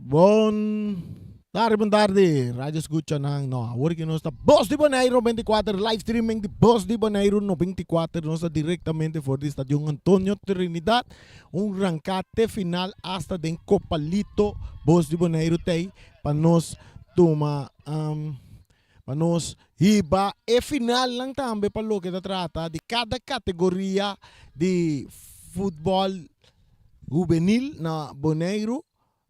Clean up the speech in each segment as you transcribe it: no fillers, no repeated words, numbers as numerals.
Buon tarde. Radyo escucha ng no, working nos Boss de Bonaire 24 live streaming de Boss de Bonaire no 24 nos directamente for the Estadio Antonio Trinidad. Rancate final hasta den Copalito Boss de Bonaire tay panos tuma panos hiba e final lang tambe palo que trata de cada categoria de futebol juvenil na Bonaire.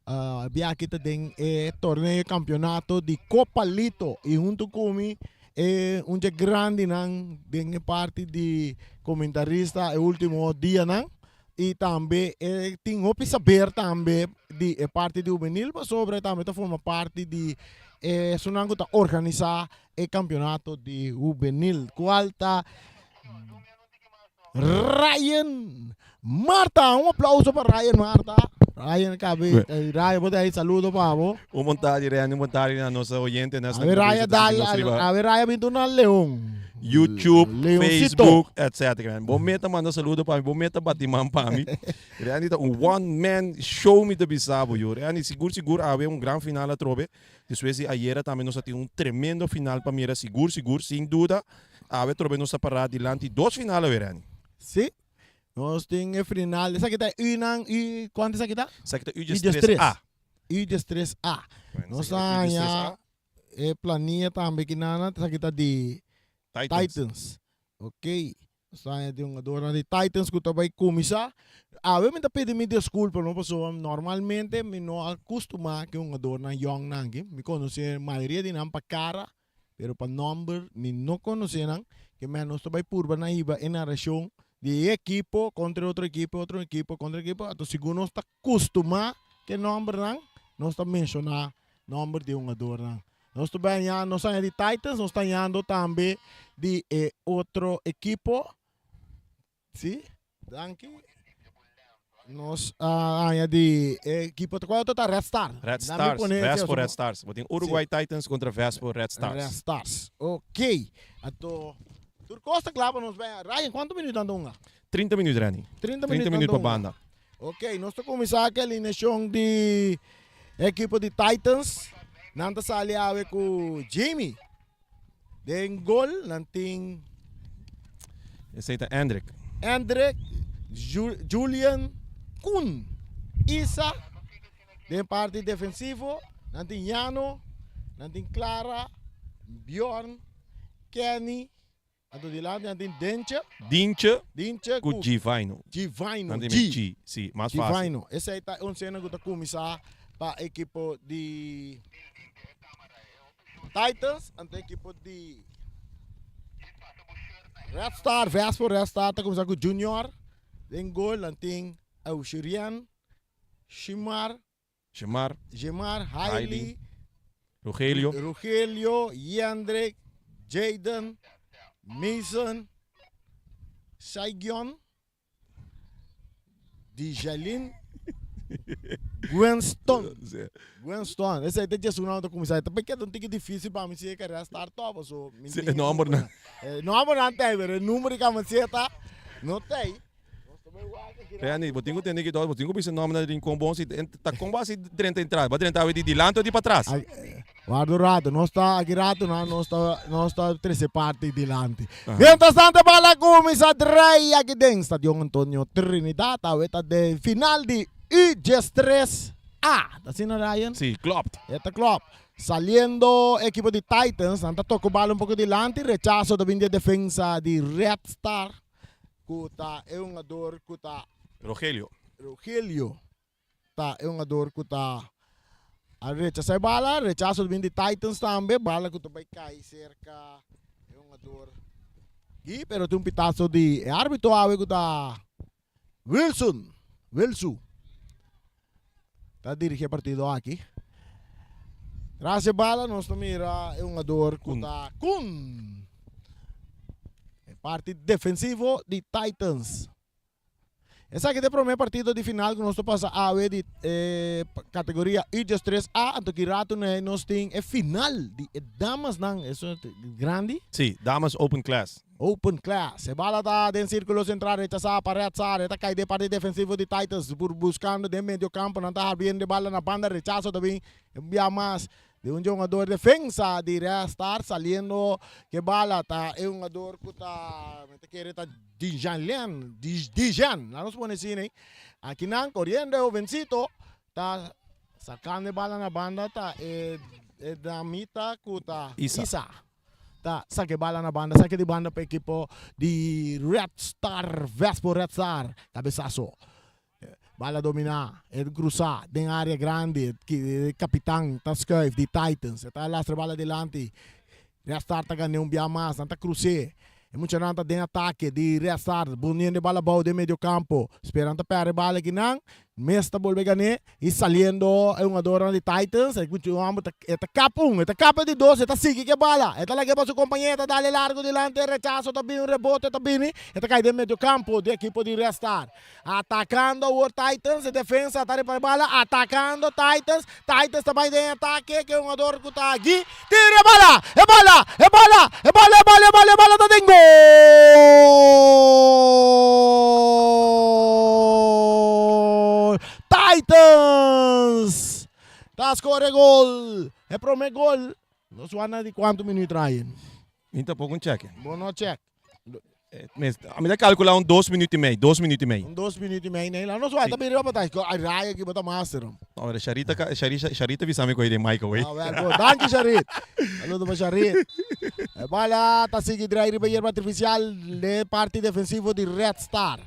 Abbiamo kita ding torneo campeonato di Coppa Lito e junto kami un grande nang ding parte di comentarista e ultimo dia nang e tambe tingo saber tambe di parte di juvenil ma sobre tambe ta forma parte di sunango ta organizar e campionato di juvenil qualta Ryan Marta, un applauso per Ryan Marta. Ryan, cabe, Ryan, pode aí, saludo para você. Vontade, Ryan, vontade na nossa oyente. A ver, Ryan, vindo na Leão. YouTube, Leoncito. Facebook, etc. Bom meta manda saludo para mim, bom meta batiman para mim. Ryan, tá one man show me de bisabo, yo. Ryan, seguro, havia grande final a trobe. Depois ayer também nós tivemos tremendo final para mim, seguro, sem dúvida. Havia trobe nós parar dilante dos finais, Ryan. Sim. Nós temos final. Essa aqui está quanto essa aqui está? Essa aqui está U13A. U13A. Nós temos planilha também que nada. Essa aqui está de Titans. Ok. Nós temos de jogador de Titans que vai começar. Eu me pedi desculpa, não passou. Normalmente, me não acostuma que jogador na young nangi. Me conhece a maioria de não para cara, pero para number me não conhece não. Que menos vai purba na iba em narração. De equipo contra outro equipo contra equipo. Então, segundo nós está acostumado que número não está mencionar número de jogador. Nós também nós estamos de Titans, nós estamos também de outro equipo. Sim, danke. Nós de equipo qual é Red Stars. Red Stars, Vespo Red Stars. Tem Uruguay Titans contra Vespo Red Stars. Red Stars, ok. Então Costa clava nos bem. Ryan, quantos minutos andam? 30 minutos, Rani. 30 minutos para a banda. Ok, nós estamos começando aquela alineação de equipe de Titans. Nanta sali awe com Jamie. Den gol, nanting Esse é Hendrik. Julian, Kun, Isa. Den parte defensivo, nanting Jano, nanting Clara, Bjorn, Kenny. Ato di lá, tem Dinche com Givino. G. Sim, mais fácil. Givino. Essa é uma cena que está começando para a equipe de Titans e a equipe de Red Star. Vespo Red Star está começando com Junior. Tem gol, tem Auxirian, Gemar, Hailey, Rogelio, Yandrek, Jaden, Mason, Saigon, Dijalin, Gwinston. Esse aí tem que ser um nome começar. Também que é um pouco difícil para mim se querer estar top. Não, não. Não, não tem, mas o número que a gente está, não tem. Rani, eu tenho que entender que eu tenho que pensar no nome da Rincon se está com base de 30 entradas. Vai tentar de dilante ou de para trás? Guarda o rato, não está aqui rato, não está três partes dilante. Mientras tanto, para começar a aqui dentro, Estadio Antonio Trinidad, a de final de U13A. ¿Está haciendo Ryan? Sí, klopt. Está klopt. Saliendo equipo de Titans, anda toco bola un poco dilante, rechazo también de defensa de Red Star. Kuta é um jogador kuta Rogelio tá é um jogador kuta a rechaça bala, rechaço de Titans também, bala kuta vai cair cerca é um jogador e pero tem pitaço de árbitro ave kuta Wilson tá dirigindo partido aqui. Traz a bala, nós mira é um jogador kuta Kun. Parte defensivo de Titans. Esse aqui é o primeiro partido de final que nós passamos a ver de categoria U13A. Então, que rato nós temos a final de damas, não? Isso é grande? Sim, damas open class. Open class. Se bala tá dentro círculo central, rechazada para realizar. Está cai de parte defensivo de Titans, buscando de meio campo, não está bien de bala na banda, rechazo também, envia mais de um jogador de defensa de restar, saliendo que bala tá é um jogador que tá querer tá Dijan, não nos pone assim, né? Aqui não, correndo o vencido, tá sacando de bala na banda, tá é da mita que tá Isa. Tá, saque bala na banda, saque de banda para equipo de Red Star, Vespo Red Star, cabeçazo. Bala domina, cruzar, den área grande, capitão, tá scuif, de Titans, tá lá bala delante. Red Star tá ganhando mais, tá cruze. E muito não tá dentro ataque de Red Star, bonito de bala boa de meio campo, esperando para a bala aqui não. Mesta volve ganhar e saliendo é um adorno de Titans, é muito amo, é capa de 12, é sigue que bala, é lá que para seu companheiro, dá largo delante, rechazo, também um rebote, também, é cai de meio campo de equipo de Red Star, atacando o Titans, defesa, tá para bala, atacando Titans também tem ataque, que é um adorno que tá aqui, tira bala, tá dentro gol! Titans! Tá score gol! É pro me gol! Não suana de quanto minuto aí? Então, pouco um check. Bom check. A minha calcular 2 minutos e meio. 2 minutos e meio. 2 minutos e meio, né? Não suana, também não vai estar. Ai, raia aqui, bota master. Agora, Sharita visame com ele, Michael, hein? Danke, Sharit. Saludo para Sharit. Bala, tá seguindo aí, ribeiro artificial de parte defensivo de Red Star.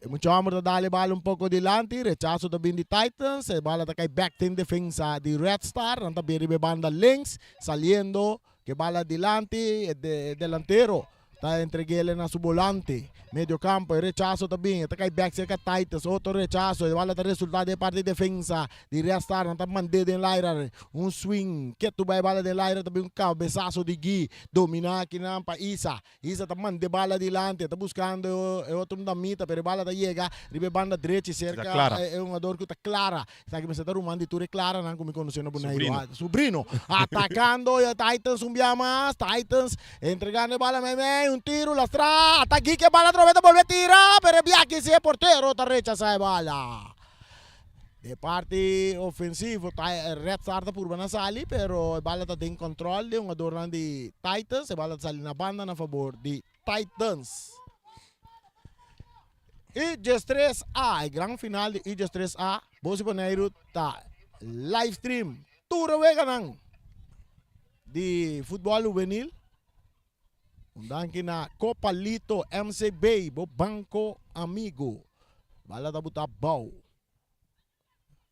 Muito amor da dali bala um pouco delante, rechazo também de Titans, bala tá cai back team defensa de Red Star, não tá bem banda links, saliendo, que bala delante, delantero, tá entreguele na su volante, medio campo, rechazo também, tá cai back cerca Titans, outro rechazo, bala tá resultado de parte defensa de Red Star, não tá mandando em laira, um swing, que tu vai bala de laira também um cabeçazo de Gui, dominar aqui na pa Isa tá mandando bala delante, tá buscando outro da mita, pero bala tá chega, ribe banda direita cerca, é um jogador que tá clara, sabe que me está rumando de tudo clara, não como conhecendo boneiro, Sobrino, atacando Titans um dia mais, Titans entregando bala um tiro, lastra, tá aqui que bala troveta, volve a tirar, pero Bianchi se é porteiro, tá rechaça a bala. De parte ofensivo, Red Star tá por na sali, pero a bala tá em controle de um jogador de Titans, a bala tá sali na banda na favor de Titans. IGES 3A, grande final de IGES 3A, Bosi Boneiro tá live stream, tudo veganang de futebol juvenil. Undan na Copa Lito MCB, bo Banco Amigo. Bala da buta bau.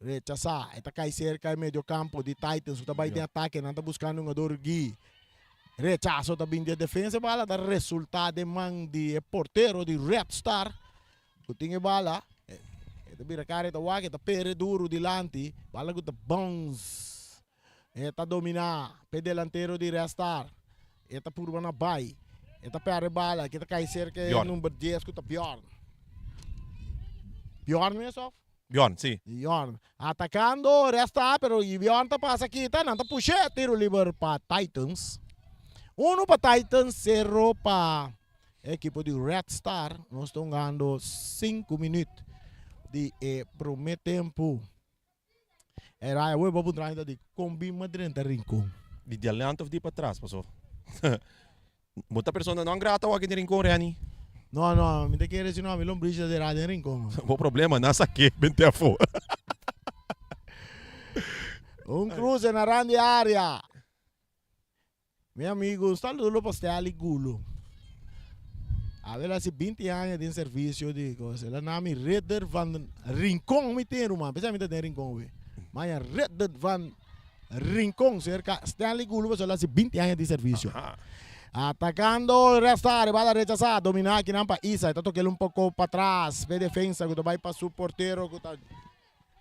Rechaça, eta cai cerca meio campo de Titans, tá vai de ataque, não tá buscando um jogador Gui. Rechaço também de defesa, bala da resultado de man de porteiro de Red Star. Kutinge bala, eta bira cara tá wake, tá pere duro delante, bala guta bounce. Eta domina, pe delantero de Red Star. Eta purba na bay. Eta pere bala, kita cai cerca número 10 com Bjorn. Bjorn mesmo? Bjorn, sim. Bjorn. Atacando, resta, pero Bjorn tá passa aqui, tá? Não tá puxando, tiro livre para Titans. 1 para Titans, 0 para equipo de Red Star. Nós estamos ganhando 5 minutos de primeiro tempo. Era eu vou botar ainda de combi Madrid de Rincon. De diante ou de para trás, passou? Muita pessoa não grata aqui de Rincon, Rani. Não, me tem que ir esse nome, lombricha de rádio em Rincon. O problema não é aqui, bem a fo. Cruze na grande área. Meu amigo, saludo para você ali, Gulo. A ver, há 20 anos de serviço de coisa. Ela nome Redder van Rincon, me tem uma. Pensa me tem Rincon, mas é Redder van Rincon, cerca Stanley Gulo, mas ela há 20 anos de serviço. Atacando, restar, bala rechazada, dominar aqui nampa Isa, está tocando um pouco para trás, vê defesa, que vai para o porteiro, que tá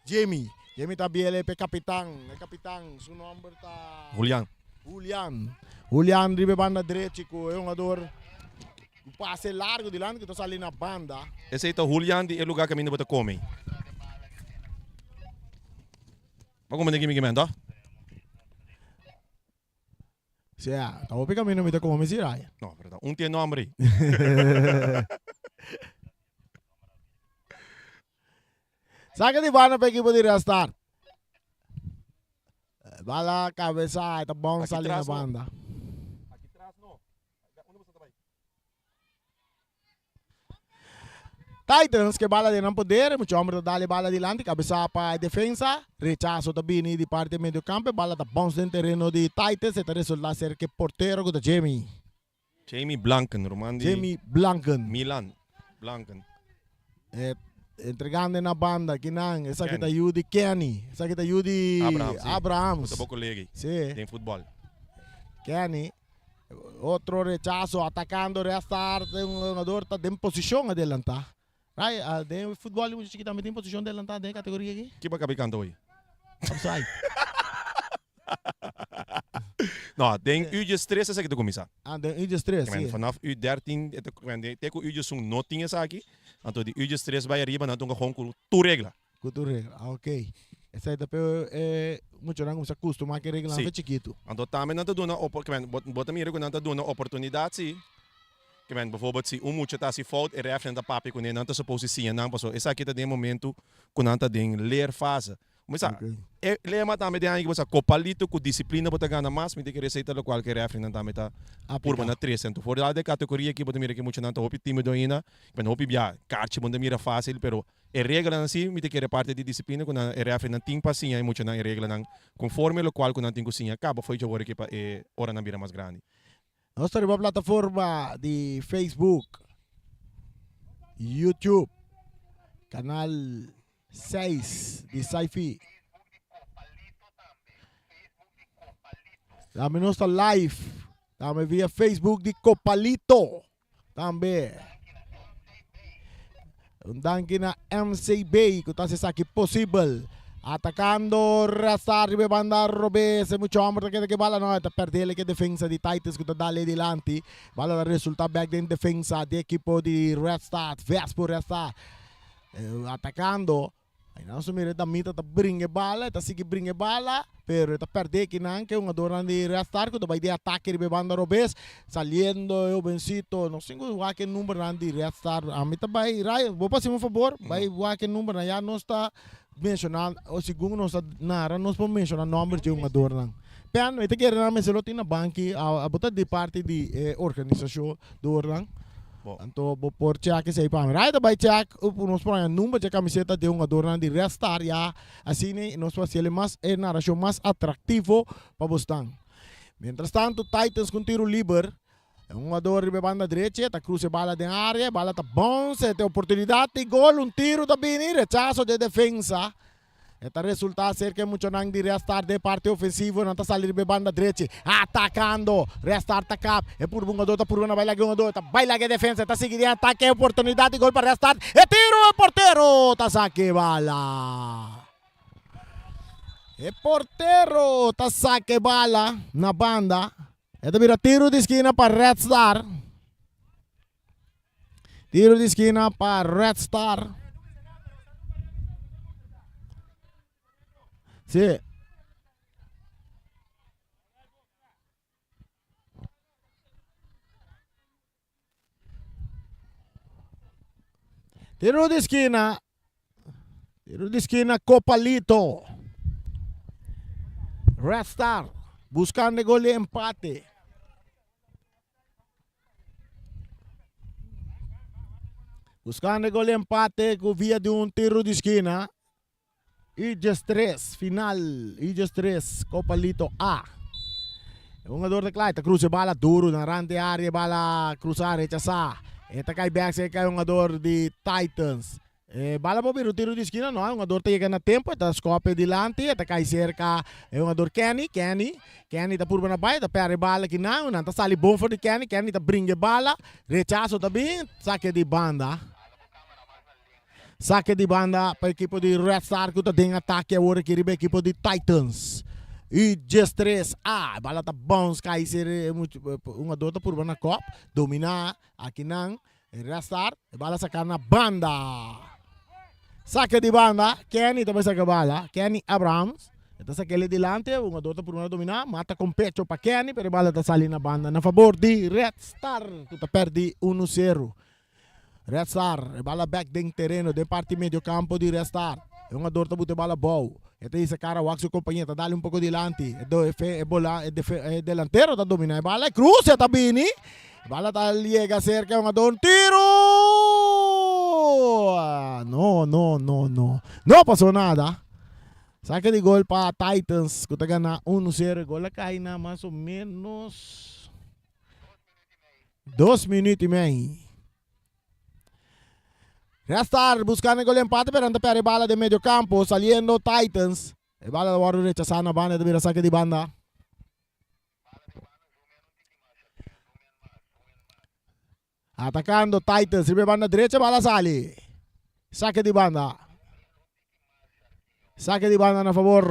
Jamie tá bem, ele é capitão, seu nome tá Julian, drible banda direita, é um jogador, passe largo de lado que está ali na banda. Esse aí tá Julian, é o lugar que a menina vai comer. Mas como ninguém me manda? Sia, tahu pe kami namita como Messi Ryan. No, pero un tiene nombre. Saque de banda para equipo de Restart. Bala cabeza, ita bom Aqui sali na atrás, no. banda. Aqui atrás no. Onde você vai? Titans que bala de não poder, muito homem dali bala dilante, cabeça para a defesa, rechazo também de parte do meio campo, bala da bons no terreno de Titans, e resulta ser que porteiro com Jamie Blanken, Romandi. Jamie Blanken, Milan. Blanken. entregando na banda, kinang, essa que tá Yudi Kenny, essa que tá Yudi Abrahams, Muito bom colega. sim, Tem futebol. Kenny, outro rechazo, atacando, restart, um jogador tá em posição adelantar. Right, de futebol muito chiquita, mas tem posição adelantar de categoria aqui. Que vai acabar hoje? Offside. No, tem U13 essa que tu começar. De U13, Sim. Vanaf U13, até que o U13 não tinha essa aqui. Então, de U13 vai arriba, não tem com tu regla. Cultura, ok. Essa aí depois é muito não se acostuma que regla é chiquito. Então, também não está dando bota mira que não está dando oportunidade, sim. Que bijvoorbeeld se muito está se fout e referente da papi com não está suposto sim, não passou. Essa aqui está de momento com não está de ler fase. Mas lema também de aí que você copalito com disciplina bota ganhar mais, me tem que receita lo qualquer referente também tá por na 3 então for da categoria que bota mira que muito não está hopi tímido ainda, mas hopi bia carte bota mira fácil, pero é regra assim, me tem que parte de disciplina com a referente tem paciência e muito não é regra não conforme lo qual com não tem cozinha acaba foi jogar que é hora na mira mais grande. Nós temos uma plataforma de Facebook, YouTube, canal 6 de Sci-Fi. Também nós estamos live, também via Facebook de Copalito, também. Danke na MCB, que está se aqui possível. Atacando, rastar, banda, robe, se mucho hombre que bala no, está perder que defensa de Titans que está dale dilante, bala da resulta back in defensa de equipo de Restart, Vespo Restart, atacando, aí não se mira da mita, está brinque bala, está sigue brinque bala, pero está perder que não que um adorno de Restart que vai de ataque de banda robes, saliendo eu vencito, não sei o que número de Restart, a mita vai, vou passar um favor, vai o que número já não está mencionar o segundo nós nara nós podemos mencionar nome de um jogador não. Pero ito kaya namin sa lotin na banki abot de parte de organização do orang. Então vou por check sa ipam. Right by check nós por ang número de camiseta de um jogador de Restart ya assim nós faz ele mais narração mais atrativo para bostang. Mientras tanto Titans com tiro livre. Um jogador de banda direita, está cruza bala de área, bala está bom, se tem oportunidade de gol, um tiro também, rechazo de defesa. Esta resulta ser que muito não de restar de parte ofensiva, não está sair de banda direita, atacando, restar atacap, é por um jogador, está por uma baila que um jogador, está baila que defesa, está seguindo ataque, oportunidade de gol para restar, é tiro, é porteiro, está saque bala. É porteiro, está saque bala na banda. Ito vira tiro de esquina para Red Star. Tiro de esquina para Red Star. Sí. Tiro de esquina. Tiro de esquina Copalito. Red Star. Buscando gol de empate. Buscando gol de empate com via de um tiro de esquina. Iges 3, final. Iges 3, Copalito A. Um jogador de Clyde, cruza bala duro na rande área, bala cruzar, rechazar. Esta cai back, cai um jogador de Titans. Bala po pero tiro de esquina no, um jogador chega na tempo, está scope dilante, está cai cerca, é um jogador Kenny tá por na baia, tá perde bala que não tá sali bom for de Kenny tá brinque bala, rechazo também, saque de banda. Saque de banda para a equipe de Red Star que está em ataque agora que a equipe de Titans. E just 3 bala tá bom, cai ser um jogador tá por na cop, dominar aqui não, Red Star, bala sacar na banda. Saque de banda, Kenny também saca bala, Kenny Abrahams, Ito sa aquele dilante, uma dota por uma dominar, mata com pecho para Kenny, pero bala ta sali na banda na favor de Red Star. Tuta perdi 1-0. Red Star, bala back ding terreno, de parte medio campo de Red Star. Uma dota bute bala bow. Ito isa cara wag su companhia, ta dali un poco dilante. Delantero ta domina, bala cruz ta bini. Bala ta llega cerca, uma don tiro. No pasó nada. Saque de gol para Titans. Kutaga na 1-0. Gol na cai na mais ou menos 2 minutos e meio. Restar buscando gol empate, pero anda pere bala de medio campo. Saliendo Titans. E bala da waru rechazar na banda. Debira saque de banda. Atacando Titans. Ribe banda derecha, bala sali. Saque de banda. Saque de banda na favor.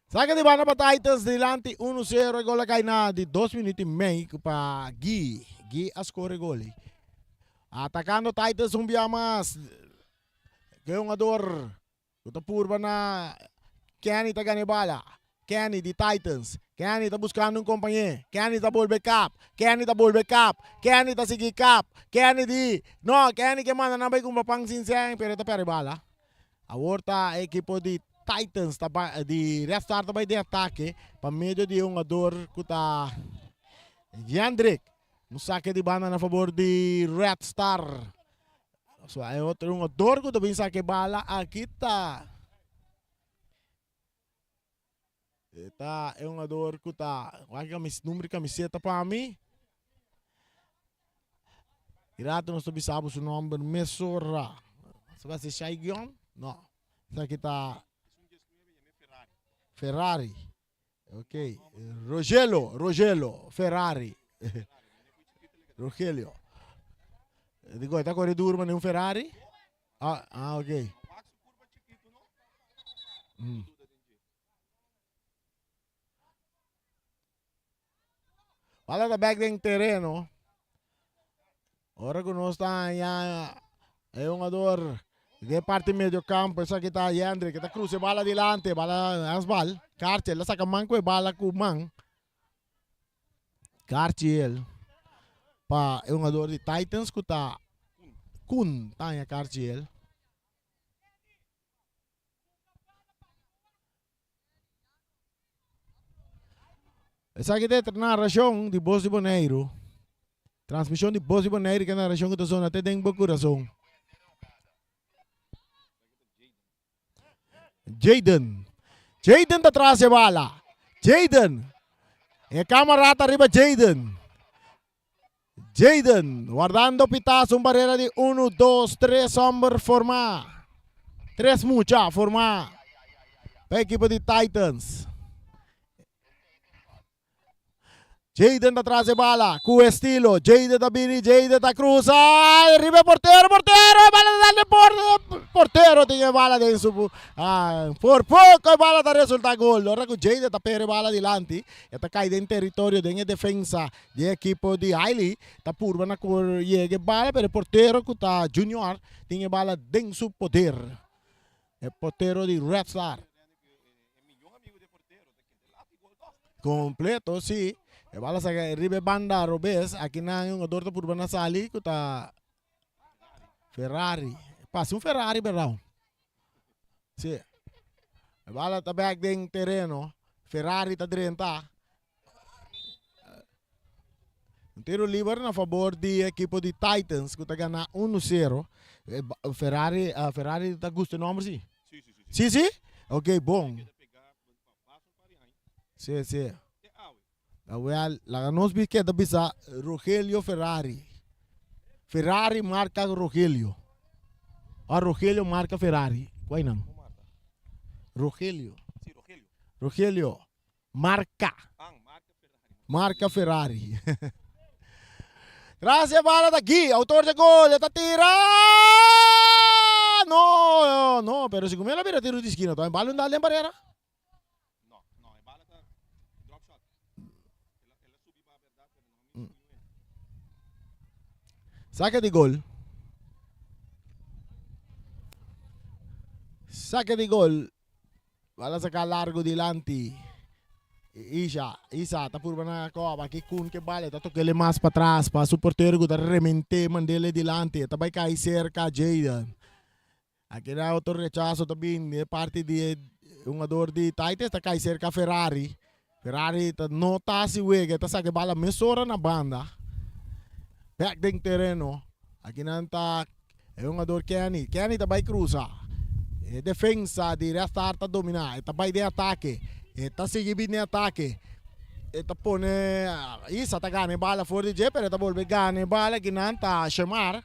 Saque de banda para Titans. Dilante 1-0. E gol cai na de 2 minutos e meio para Gui. Gui a score gol. Atacando Titans um dia mais. Ganhador. Kuta purba na Kenny tá ganhando bala. Kenny de Titans. Kenny tá buscando um companheiro. Kenny tá ball backup. Kenny tá ball backup. Kenny tá seguir cap. Kenny de... No, Kenny que manda na bay kung mapang sinseng. Pero tá pere bala. A horta equipo de Titans de Red Star também de ataque. Para meio de um ador kuta Jandrik. No saque de banda na favor de Red Star. So, é outro um ador kuta bin saque bala. Aqui tá. Eta é um ador que tá. Número de camiseta para mim. Irato nós sabemos o nome Mesora. Você vai ser Shaigion? Não. Isso aqui tá. Ferrari. Ok. Rogelio. Ferrari. Rogelio. Digo, está corredor, mas não Ferrari? Ok. Fala da back ding terreno. Ora que nós está é um ador de parte medio campo. Essa aqui está Yandre, que está cruze bala dilante, bala asbal. Cartiel, la saca manco e bala kumang. Cartiel. Pa é um ador de Titans que está Kun, tá Cartiel. Essa aqui é a narração de Voz de Bonaire. Transmissão de Voz de Bonaire, que é a narração que está até dentro do coração. Jaden está atrás da bala. Jaden. É camarada arriba, Jaden, guardando pitazo, barreira de 1, 2, 3, hombre, formar. 3 mucha, formar. Para a equipe de Titans. Jaden atrás de bala, com estilo. Jaden da Bini, Jaden da cruza. Arriba porteiro, bala da porteiro. Tinha bala dentro. Por pouco a bala da resulta gol. Ora que Jaden da pere bala dilante. Eta cai dentro território de defesa de equipo de Hailey. Ta purba na cor llegue bala, pero porteiro que tá junior tinha bala dentro su poder. É porteiro de Red Star. Completo, sim. E bala sa ribe banda robes aqui na yung ador ta purba na sali ko ta Ferrari. Passa um Ferrari berão. Si. E bala ta back ding terreno. Ferrari ta drenta. Um tiro livre na favor de equipo de Titans que tá ganhando 1-0. Ferrari tá gusto nome sim? Sim. Ok, bom. Sim. Well, la nos que da bisa Rogelio Ferrari. Ferrari marca Rogelio. Rogelio marca Ferrari. Qual é o nome? Rogelio. Rogelio. Marca. Marca Ferrari. Traz a bala daqui. Autor de gol. Está tira. No. Pero se comer la vira tiro de esquina. Então, bala não dá nem barreira. Saque de gol. Saque de gol. Bala sacar largo dilante. Isa, tapos na copa, que kun que bale, tato que ele mais para trás, para o porteiro que remente, mandele dilante, também cai cerca Jayden. Aqui na outro rechazo também, de parte de um jogador de Titans, tá cai cerca Ferrari. Ferrari tá nota se wega, tá sabe bala mesora na banda. Back ding terreno. Aqui não tá é um jogador Kenny também cruza. Defensa de restart tá dominar, também de ataque. Eta sige bin ataque. Eta pone Isa ta gane bala for di pero eta volve gane bala ginanta Shemar.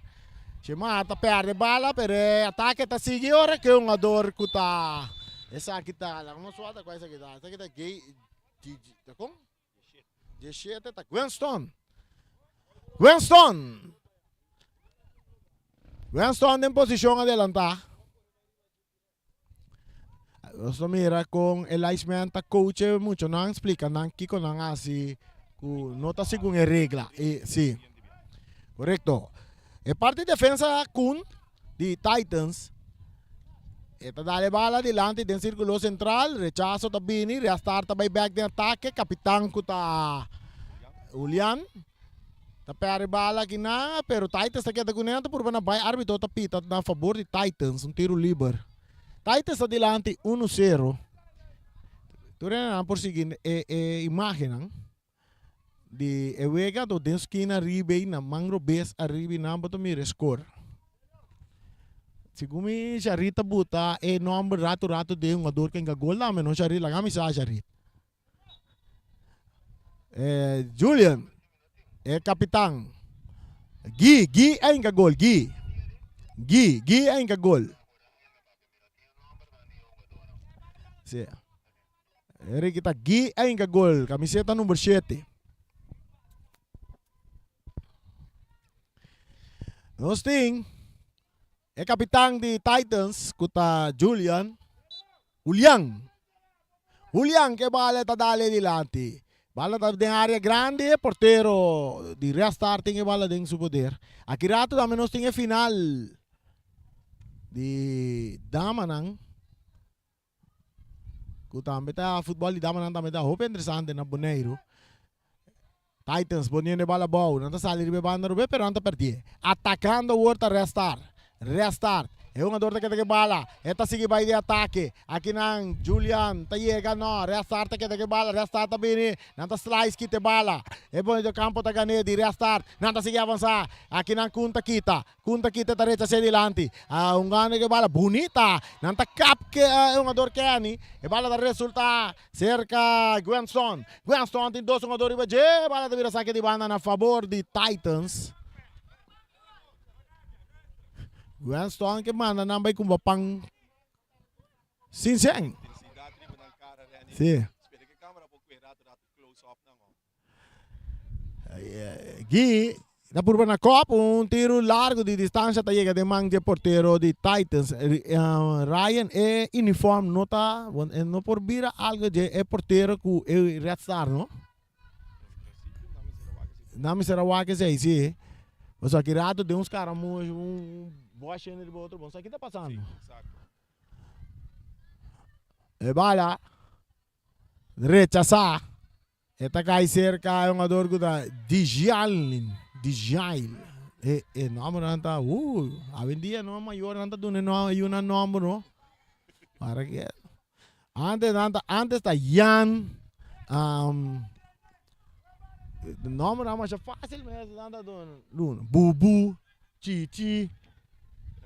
Shemar ta perde bala per ataque ta sige ora che un jogador kuta. Esa kita lang no suata kwa esa kita. Esa kita gay ta kom? G7 ta Winston. Winston en posición adelanta. Gusto mira con el Iceman ta coach mucho no explica nan kiko nan así no ta según la regla sí correcto e parte de defensa kun di Titans eta dale bala dilante den círculo central rechazo ta bini restart ta by back de ataque capitán ko ta Julian ta pare bala kina pero Titans ta queda kunento por na bay árbitro ta pita na favor de Titans um tiro livre. Titans adelante 1-0. Tu rin por seguinte imaginan de Ewega do den esquina ribe na mangro base arriba na bato mire score. Sigumi Sharita buta number rato de um jogador que gol lá, mas não Sharit lá kami sa Sharit. Julian capitão. Gi ay gol, Gi ay gol. Sí. Eri kita Gi ay gol, camiseta número 7. Nós tem capitão de Titans, kuta Julian que bala ta dale dilante. Bala ta den área grande, portero di restarting bala den su poder. Aqui rato da menos tem final di Damanang. Kutambe ta futebol di Damanang também tá roupa interessante na Boneiro. Titans bonito bala bom, não tá saindo de banda rube, pero não tá perdido. Atacando o outro restart. É um jogador que bala. Esta sigue vai de ataque. Aqui não, Julian, tá chega no, restart que bala, restart bem, não tá slice que te bala. É bom do campo tá ganhando de restart, não tá sigue avançar. Aqui não conta kita tá recha se dilante. Um gane que bala bonita, não tá cap que é um jogador que ani. E bala da resulta cerca Gwenson tem dois jogadores e bala da vira saque de banda na favor de Titans. Winston que manda nambay kung bapang sinseng. Sim. Gui na purba na Copa tiro largo de distância tá chega de mang de portero de Titans. Ryan é uniforme nota no por vira algo de portero que é restar, no? Nami será que sei, sim. Mas aqui rato de uns caras boa cena de outro bom. Isso aqui tá passando. Sim, e bala. Rechazar. Eta cai cerca é um jogador da Djail. Nome não tá. Avendia não maior não tá dando não e uma nome não. Para que antes tá Jan o nome não é fácil mas não tá dando. Bubu, Chichi.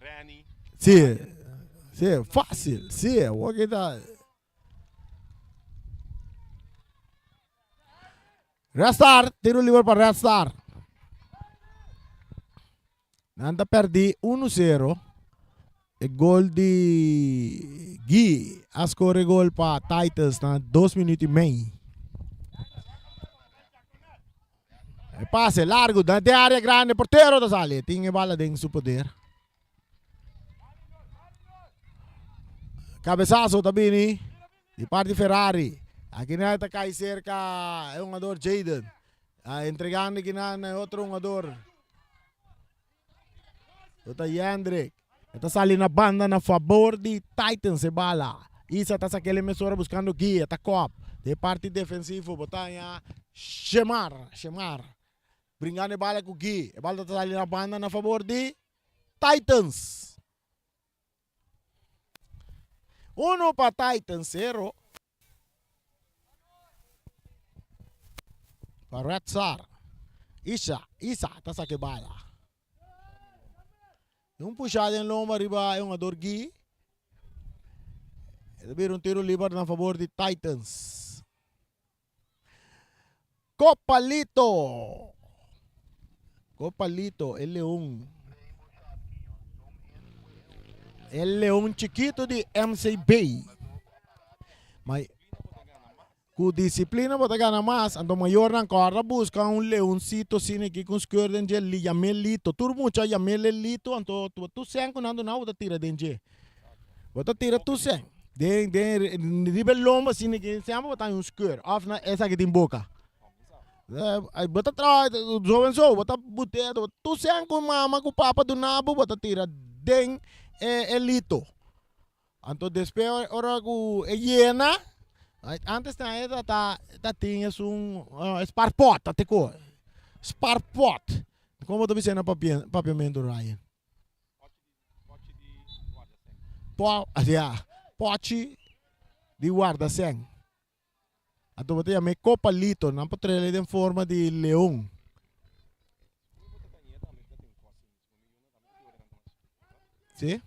Rani. Sim, fácil, sim, o que tá. Restart, tiro livre para restart. Nanda perdi 1-0. E gol de Gui. A score gol para Titans na 2 minutos e meio. E passe largo, de área grande, porteiro da sala. Tinha bala dentro do poder. Cabeçazo também de parte Ferrari. Aqui na está cai cerca é um jogador Jayden. Entregando aqui na outro jogador. Ota Yandrik. Esta sale na banda na favor de Titans e bala. Isa tá aquele emissora buscando guia, tá cop. De parte defensivo, botanha Shemar. Brincando bala com guia. E bala tá sale na banda na favor de Titans. 1 para Titans, 0 para Red Star. Isa, tá aquele bala. Yung puxada em lomba riba yung ador Gui. Ito tiro libre na favor de Titans. Copalito, el León. El León chiquito de MC Bay. Mas com disciplina bota gana mais, ando maior na corda busca leoncito sine que com esquerda de yamelito, tur mucha yamelito, anto tu sen com ando na bota tira denje. Bota tira tu sen. Den ribe lomba sine que se ama bota um esquer, af na essa que tem boca. Aí bota trás, jovem só, bota butedo, tu sen com mama com papa do nabo, bota tira den elito. Anto después ora com hiena. Antes na era tinha sparpot, até sparpot. Como tu disse na papiamento Ryan? Pote de guarda-sen. Ato botei me copalito, não potrele em forma de leão. Sim?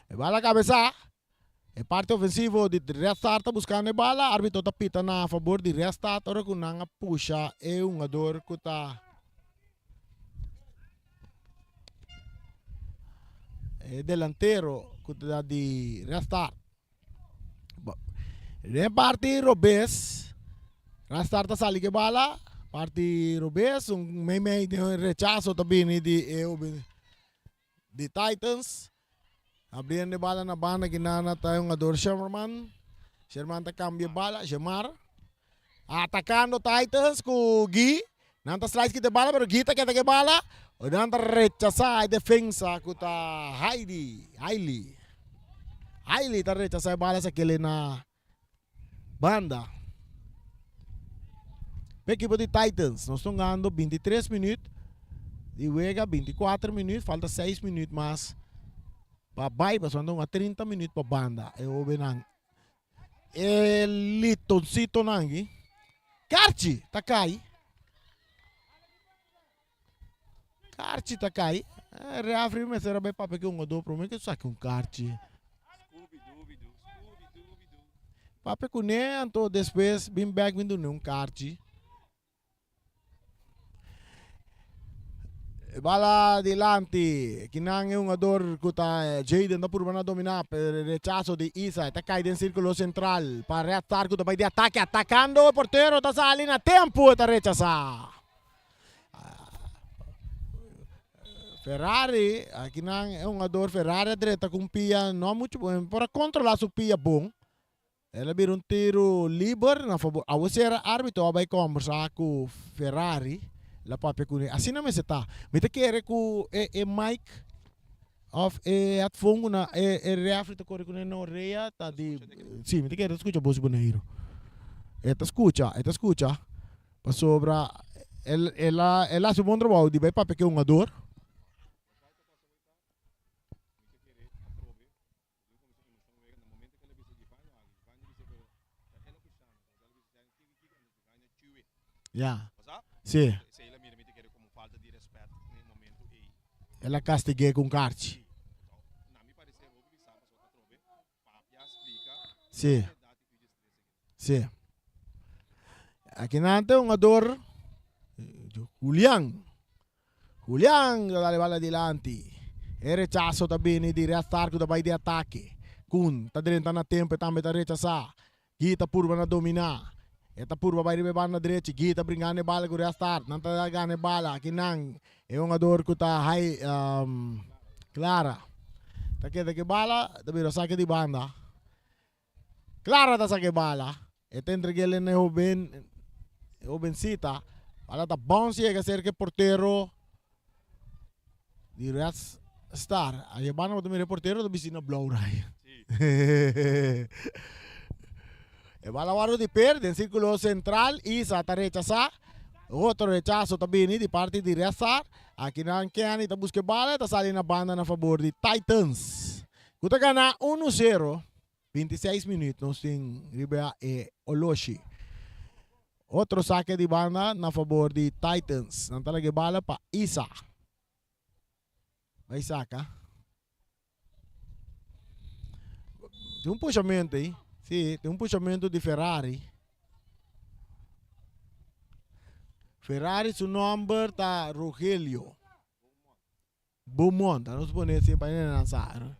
Bala cabeça. É parte ofensivo de Restart tá buscando bala. Árbitro tá pitando a favor de Restart. Ora que não puxa é um jogador que tá delantero que tá de Restart. De parte Robes. Restart tá sali que bala. Parte Robes meio de rechazo também de Titans. Abrindo de bala na banda ginana tayong ador Sherman. Sherman ta cambia bala, Sherman. Atacando Titans com Gui. Nanta slice kita bala pero Gui ta kita ke bala. O nanta rechaza a defensa ko ta Hailey ta rechaza a bala sa kile na banda. Equipo de Titans, nós estamos ganhando 23 minutos. De Vega 24 minutos, falta 6 minutos mais. Babay, passando a 30 minutos para banda. Eu benang. Litoncito nangi. Karchi, takai. Karchi takai. Reafri me será bem para pegar do pro mim que só que Karchi. Scooby-Doo. Pape com ne anto depois bim back vindo Karchi. Bala dilante, kinang yung ador kuta Jaden na purba na domina per rechazo de Isa, ta cai den círculo central para reatar kuta de ataque, atacando o portero ta sali na tempo ta rechaza. Ferrari, kinang yung ador Ferrari direta com pia não muito bom para controlar su pia bom. Ela bir um tiro liber na favor. Awos era árbitro abay conversar com Ferrari. La papia kuni asina me seta mete kere ku mic of at phone na reafri to corre kune no rea ta di sì mete kere escucha voz boneiro eta escucha pa sobra ela su bom trabalho di vai papia que um ador yeah sì. Ela castigue com Karchi. Sim. Sim. Aqui nante um ador Julian, dale bala dilante. E rechazo também de restar com da de ataque. Kun, tá dentro na tempo também tá rechaçar. Gita purba na dominar. Eta purba vai ribe na direita, Gita brincando bala com restar. Não tá ganhando bala. Aqui não. É um ador que tá high Clara. Tá que bala, também saque de banda. Clara tá saque bala. E tem entregue ele na Obencita. Bala ta bounce chega cerca porteiro. Di Red Star. Aí bana mo tumi porteiro do bisina blow rai. E bala waro di perde, en círculo central, Isa ta rechaza. Outro rechazo também de parte de Red Star. Aqui na Ankeani ta busca bala, ta sali na banda na favor de Titans. Kuta gana 1-0. 26 minutos em Ribea e Oloshi. Outro saque de banda na favor de Titans. Não talaga bala pa Isa. Vai saca. Tem um puxamento aí. Sim, tem um puxamento de Ferrari. Ferrari, seu nome tá Rogelio Beaumont. Não se pode assim para lançar.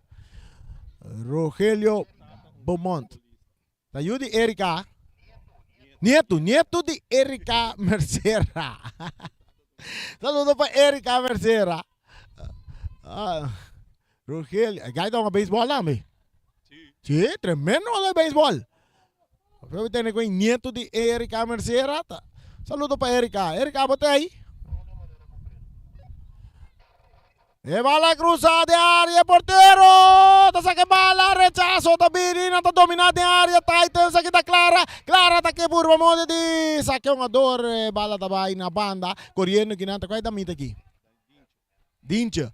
Rogelio Beaumont. Tá de Erika. Nieto de Erika Mercera. Saludo para Erika Mercera. Rogelio. Gaya uma beisebol lá, me? Sim, tremendo de beisebol. Eu tenho com nieto de Erika Mercera. Saludo para Erika. Erika, bota aí. E bala cruzada de área, porteiro! Tá saque bala, rechazo, tá virina, tá dominada em área, Titans aqui tá clara, tá aqui por uma moda de saque uma dor, bala tá vai na banda, correndo que não tá quase da mita aqui. Dincha,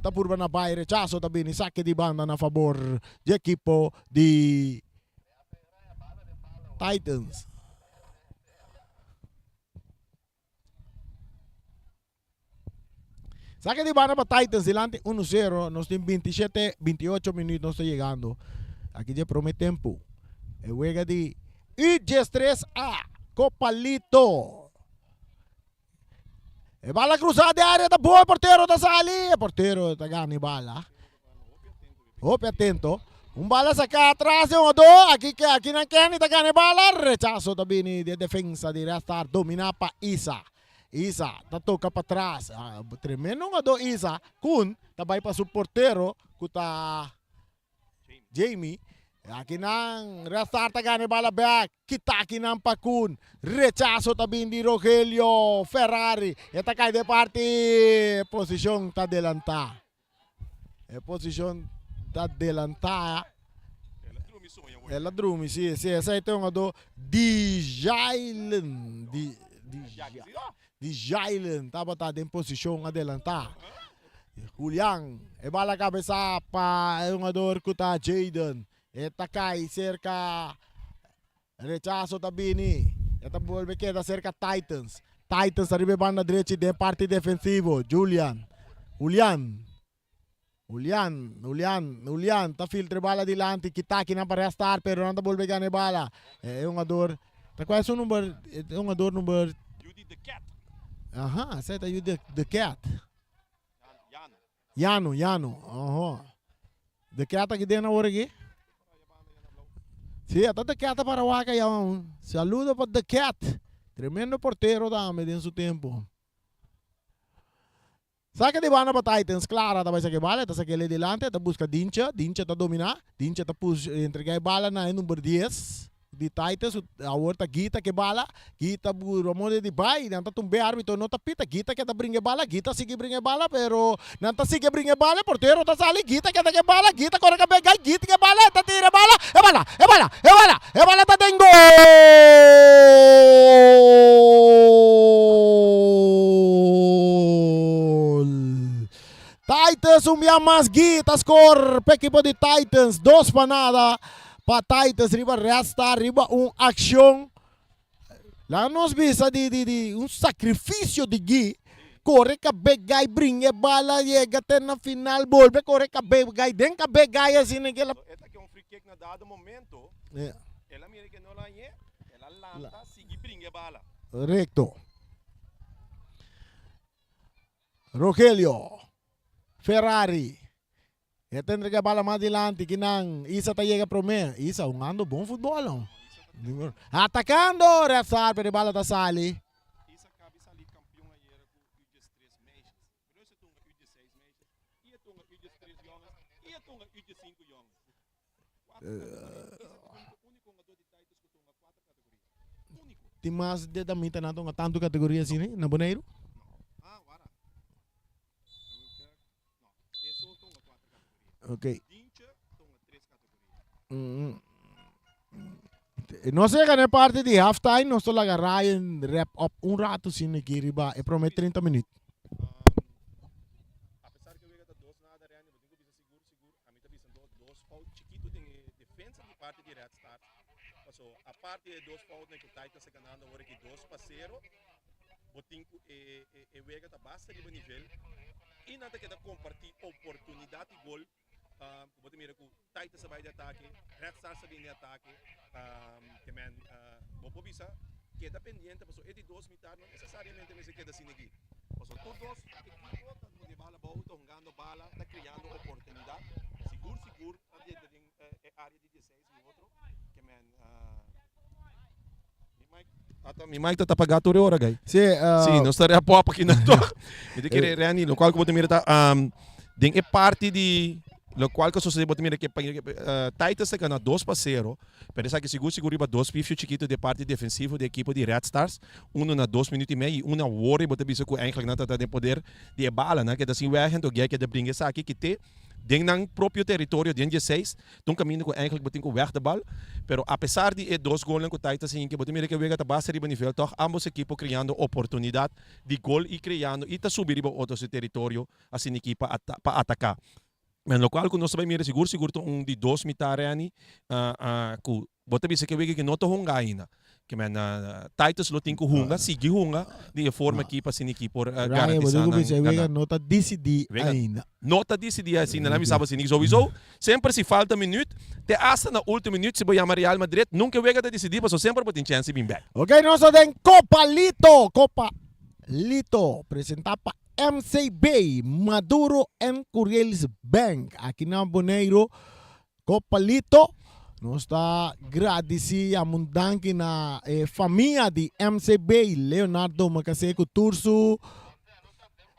tá por na vai, rechazo, tá bini, saque de banda na favor de equipo de Titans. Saque de banda para Titans, delante 1-0, nos tem 27, 28 minutos, nos está llegando. Aquí ya promete tempo. El juega de UG3A, Copalito. E bala cruzada de área, tá boa, porteiro tá sali. Porteiro tá ganhando bala. Ope atento. Bala saca atrás, aqui na Kenny tá ganhando bala. Rechazo também de defensa de Restar, domina para Isa. Isa, tá toca para trás. Tremendo nga do Isa. Kun, tabay pa sa portero, kuta Jamie. Aqui nang Restar tá ganhando bala back. Kita aqui nang pa Kun. Rechazo também de Rogelio Ferrari. Esta cai de parte. Posição tá adelantada. Posição tá adelantada. Ela drumi, sim. Essa aí tem uma do Dijailen. De Jailen, estava em posição adelantada. Julian, e bala cabeça para um jogador que está Jaden. E cai cerca rechazo também. E volve queda cerca Titans. Titans arriba banda direita de parte defensivo. Julian, tá filtre bala dilante, kita na para Restar, pero não tá volve ganhar bala. É um jogador, tá quase um número, é um jogador número The Cat. Aha, saya tahu the Cat. Yano. The Cat aqui dentro agora aqui. Sim, até The Cat para Waka yaw. Saludo para The Cat. Tremendo porteiro dame dentro seu tempo. Saca de bana para Titans, clara, tá vai saque bala, tá saque ele delante, tá busca Dincha tá dominar, Dincha tá push entregar bala na número 10. De Titans, a outra Gita que bala, Gita Ramon de Bay, não tá tumbe árbitro, não tá pita, Gita que tá brinque bala, Gita sigue brinque bala, pero não tá sigue brinque bala, porteiro tá sali, Gita que tá que bala, Gita corre que pega, Gita que bala, tá tira bala, é bala, tá tem gol! Titans mais Gita score, para equipo de Titans, 2-0. Para Titans, riba Restar, riba ação. Lá nós vimos de sacrifício de Gui. Corre que begay, bringe bala, chega até na final, volve, corre que begay, den que begay assim naquela. Esta que é free kick na dado momento. Ela mira que não lá é, ela lança, sigue bringe bala. Recto. Rogelio Ferrari. E tendrá que bala mais adiante que não Isa tá chega pro meio. Isa jogando bom futebol. Atacando, Restar, pero bala tá sali. Isa cabe salir campeão ayer com UG3 meses. Pero esse tunga UG6 meses. E é tunga UG3 jongas. E é tunga UG5 jongas. Quatro categorias. Único jogador de Titans que tunga 4 categorias. Único. Tem mais de damita na tonga tanto categoria assim, né? Na Bonaire? Ok. Não sei que na parte de halftime, nós estamos agarrando rap up rato sim aqui riba e promete 30 minutos. Apesar que eu vejo dois nada real, eu digo seguro, a mim também são dois fault chiquito tem defesa de parte de Red Star. So, a parte de dois fault né que o Titan se ganhando agora que 2-0, botinho e vega tá basta de nível e nada que dá compartilhar oportunidade de gol. Bote mira que o Titan se vai de ataque, Red Star se vem de ataque, que man, vou bisa que é pendiente, mas é de dois mitad não necessariamente vai se queda assim aqui. Mas todos os equipos estão de bala boa, estão ganhando bala, estão criando oportunidade. Seguro, a área de 16 e outro, que man, mi mic está apagado toda hora, guy. Sim, não estaria a pop aqui na torre. Eu queria reani, no qual que bote mira tá, é parte de lo qual que sucede bote mira que Titan se ganha 2-0, parece que seguro iba 2 pifio chiquito de parte defensivo da equipe de Red Stars, na 2 minutos e meio e na hora bote bisa que eigenlijk não tá de poder de bala, né, que assim vai gente que de brinca essa aqui que te dentro do próprio território de 16, então caminho que eigenlijk botem com weg de bal, pero apesar de 2 gols que Titan assim que bote mira que vega tá basta riba nível, toch ambos equipos criando oportunidade de gol e criando e tá subir riba outro território assim equipe para atacar. Men lo qual nós sabemos seguro de 2 mitad ani ku bota bisa que wege que não to hunga ainda que men Titus lo tinko hunga sigi hunga de forma aqui para sin equipo garantizar wege nota decidi ainda nota decidi assim na mim sabe assim sowieso sempre se falta minuto te hasta na último minuto se vai chamar Real Madrid nunca wege de decidir mas sempre botin chance bem back. Ok, nós tem Copa Lito apresentar para MCB, Maduro and Curiels Bank. Aqui na Bonaire, Copa Lito. Nós está agradecido a mundanque na família de MCB, Leonardo Macaseco Turso.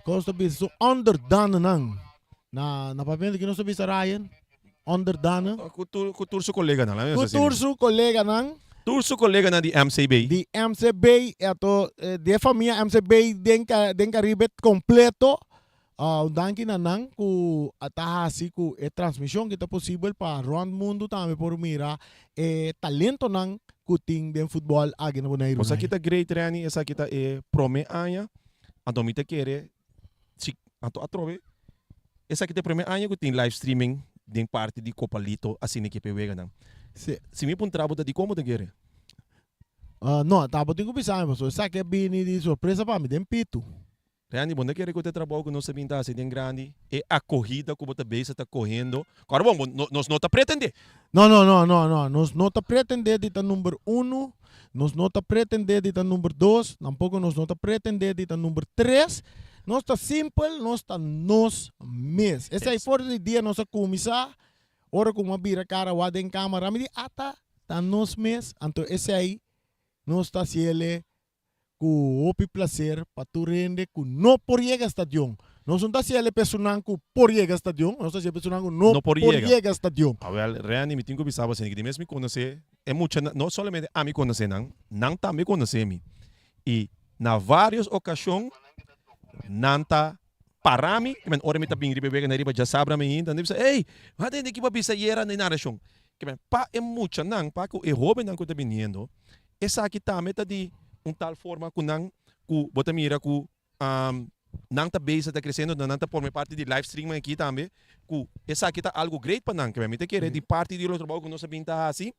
Costa biso underdone nang. Na papel que nós sabemos Ryan. Underdone. Turso colega nang. Turso colega nang. Turso colega na di MCB. Di MCB ato de família MCB den karibet completo. Danke na nang ku atahasi ku transmissão que tá possível para round mundo também por mira talento nang kuting den futebol agi na Bonaire. Essa kita great rani, essa kita prome anya. Anto mita kere si anto atrove. Essa kita prome anya kuting live streaming den parte di Copa Lito assim equipe wega nang. Se me pun trabalho de como de querer? Não, tá botando com pisar, mas só que é bem de surpresa para mim, tem pito. Reani, bom, não quer que eu trabalho com nossa vinda, se tem grande, é a corrida que você bem está correndo. Agora, bom, nós não tá pretender. Não, nós não tá pretender de estar número 1, nós não tá pretender de estar número 2, tampouco nós não tá pretender de estar número 3. Nós tá simples, nós tá nós mesmos. Esse aí fora de dia nós começar. Ora com uma bira cara lá em câmera, me diz, tá nos mês, então esse aí, nós está se ele com o prazer para tu rende com não por chegar estadião. Nós não está se ele personando com por chegar estadião, nós está se personando com não por chegar estadião. Well, realmente me tenho que pensar assim, que mesmo me conhecer, é muito, não somente a me conhecer, não tá me conhecer me. E na várias ocasiões, não tá para mim, que man ora me tabing ribe na riba já sabra me ainda, nem bisa, ei, hade de que ba bisa yera na narração. Que man pa é muito nang pa ko e robe nang ko tabiniendo. Essa aqui tá meta de tal forma que nang ku bota mira ku nang ta base tá crescendo, nang ta forma parte de live stream aqui também. Ku essa aqui tá algo great para nang, que man me te querer de parte de outro trabalho que nós sabemos tá assim.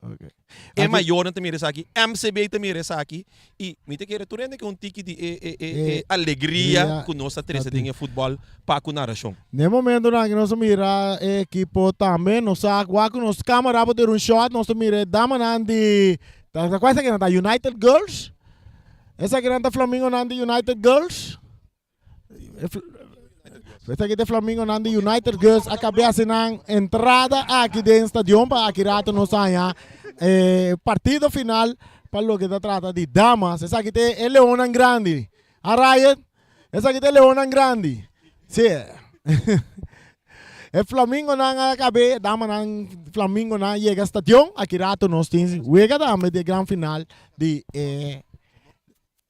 Okay. É maior também essa aqui, MCB também essa aqui e me te querer tu rende que tique de alegria com nossa três tem futebol para com narração. No momento na que nós mira equipo também, nós agora com nos câmera para ter shot, nós mira dama nandi, tá quase que na United Girls. Essa que na Flamengo nandi United Girls. Essa aqui de Flamengo nandi United Girls acabei assinando entrada aqui dentro do estádio para aqui rato nos saia partido final para lo que se trata de damas. Essa aqui é Leona Grande. A Ryan, essa aqui é Leona Grande. Sim. E Flamingo na kabe, dama ng Flamingo na llega stadion, aqui rato nós temos, wega dama de grand final de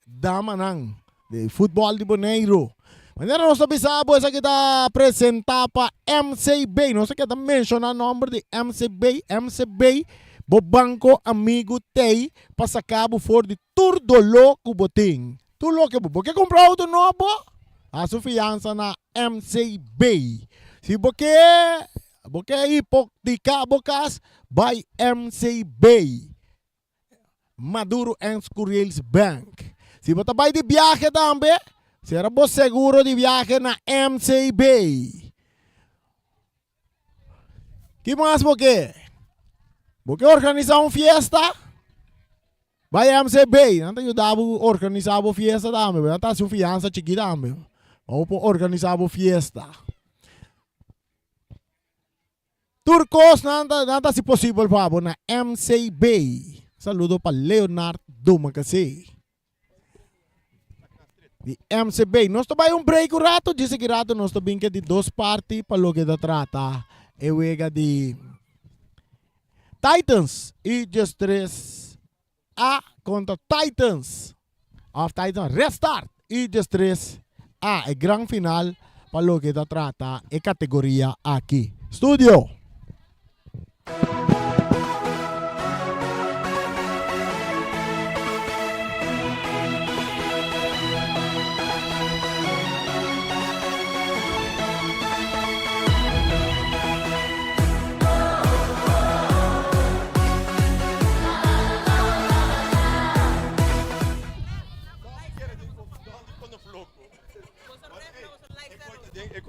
dama ng de futebol de Bonaire. Maneira nós sabisabo essa que está apresentar para MCB, nós quer mencionar o nome de MCB, bo banco amigo tei para cabo for de turdo louco boting. Tu louco bo, porque comprar auto novo? A sua fiança na MCB. Se porque hipoteca bocas by MCB. Maduro and Scurrills Bank. Se você vai de viagem também, será bom seguro de viagem na MCB. Que mais porque? Porque organizar uma fiesta? Vai MCB, não tem ajudado a organizar uma fiesta também, não tem sua fiança chiquita também. Vamos organizar uma fiesta. Turcos, nada se possível para na MCB. Saludo para Leonardo Dumacasi. De MCB. Nós também um break um rato. Disse que rato nós também que de duas partes para o que da trata. Eu ega de Titans e Just 3 A contra Titans. Of Titans Restart e Just 3 A. É grande final para o que da trata. É categoria aqui. Studio.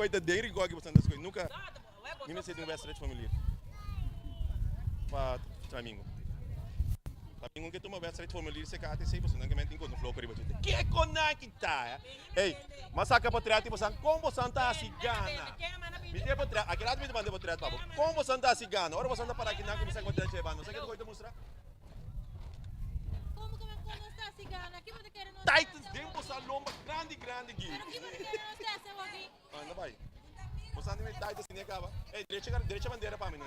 Coisa dele igual que você anda coisas. Nunca me sei de wedstrijd familiar. Para Flamengo. Flamengo que toma wedstrijd familiar se cá até sei você não que mente enquanto floco riba tudo. Que conecta? Ei, mas a patriota tipo san como santa cigana. Me tem patriota, aquela me manda patriota babo. Como santa cigana? Ora você anda para aqui na que me sai contra chevando. Você quer coisa mostrar? Como está cigana? Aqui você quer não? Titans tempo sa lomba grande aqui. Pero aqui você quer não está seu aqui? Anda vai. Você anda me Titans nem acaba. Ei, direita bandeira para mim, não.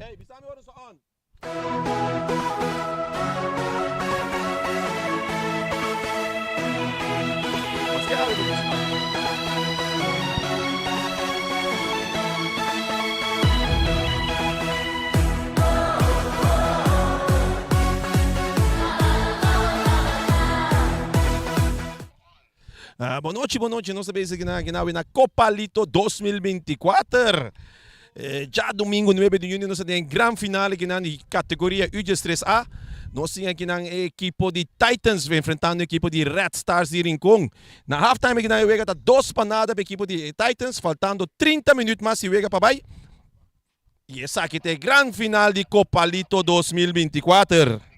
Hey, bisami oras sa on. What's the boa noite. Não sabia se ginawin na Copa Lito 2024. Já domingo 9 de junho nós temos grande finale na categoria U13A. Nós temos aqui a equipe de Titans enfrentando a equipe de Red Stars de Rincon. Na halftime aqui na Uega está 2 panadas para a equipe de Titans, faltando 30 minutos mais e Uega para baixo. E essa aqui é a grande final de Copa Lito 2024.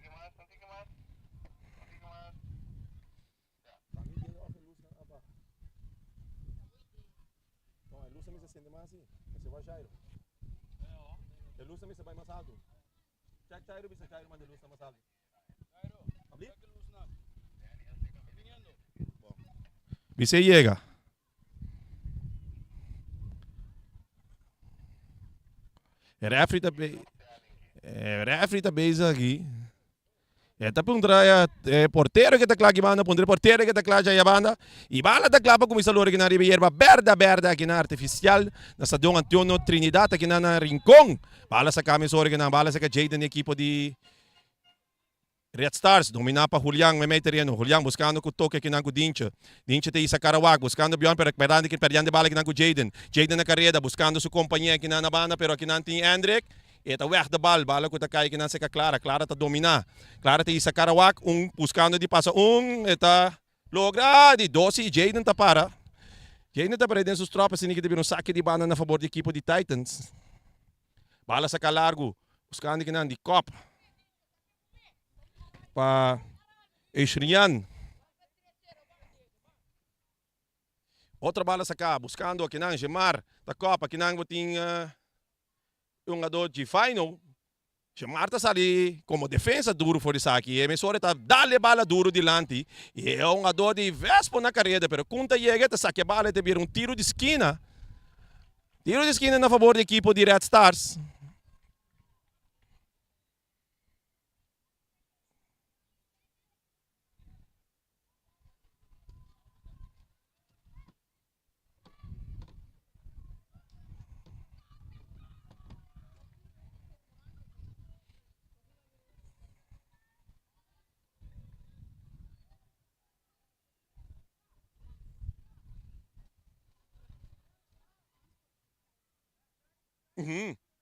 Você chega. Referee tá bem aqui. Eta pundra porteiro que tá claro que manda, porteiro que tá claro já banda. E bala tá claro para começar a lora que na Ribeira berda aqui na artificial, na Stadion Antonio Trinidad aqui na Rincon. Bala sa camisa que na bala sa ka Jaden equipo de Red Stars, dominar para Julián, may terreno. Julián buscando o toque aqui na Dincha. Dincha tem isa Karawak, buscando Bion, pero perante que perdendo bala aqui na Jaden. Jaden na carrera, buscando sua companhia aqui na Nabana, pero aqui na tem Hendrik. Eta weg de bal, bala ko ta kay aqui na sa Clara. Clara ta domina. Clara tem isa Karawak, buscando de passa eta logra de 12 Jaden ta para. Jaden ta para dentro dos tropas, sinigi de um saque de bala na favor da equipe de Titans. Bala sa Calargo, buscando aqui na de Cop. Pa Eishrian. Outra bala sa cá, buscando aqui na Gemar, da Copa, aqui na boting jogador de final. Gemar tá ali como defesa duro for isso aqui. E emissora tá dale bala duro delante. E é um jogador de Vespo na carreira, pero conta chega tá saque bala de vir tiro de esquina. Tiro de esquina na favor da equipe de Red Stars.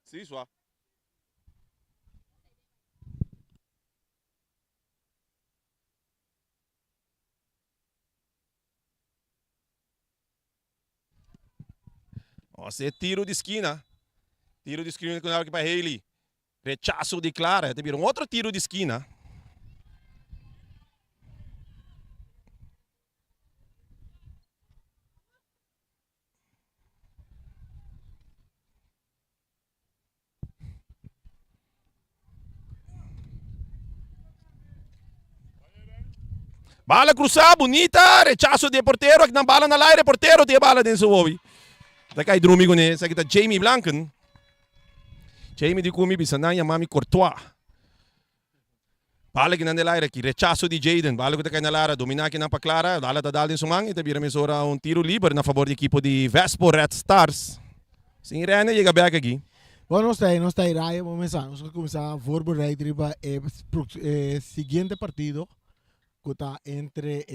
Sim, só. Nossa, é tiro de esquina. Tiro de esquina que para Haley. Rechaço de Clara. Teve um outro tiro de esquina. Bala cruzada, bonita, rechaço de porteiro, aqui na bala na aire, porteiro tem bala dentro do ovi. Da cai drumigo né, essa aqui tá Jamie Blanken. Jamie de Kumi bisananya mami Courtois. Bala aqui na aire aqui, rechaço de Jaden, bala que tá cai na lara, dominar aqui na pa Clara, bala tá dal em sumang, e tabira mesora tiro livre na favor da equipe de Vespo Red Stars. Sim, Rene chega back aqui. Bom, nós está aí, Raya, vamos começar a vorbereid para o seguinte partido. Que está entre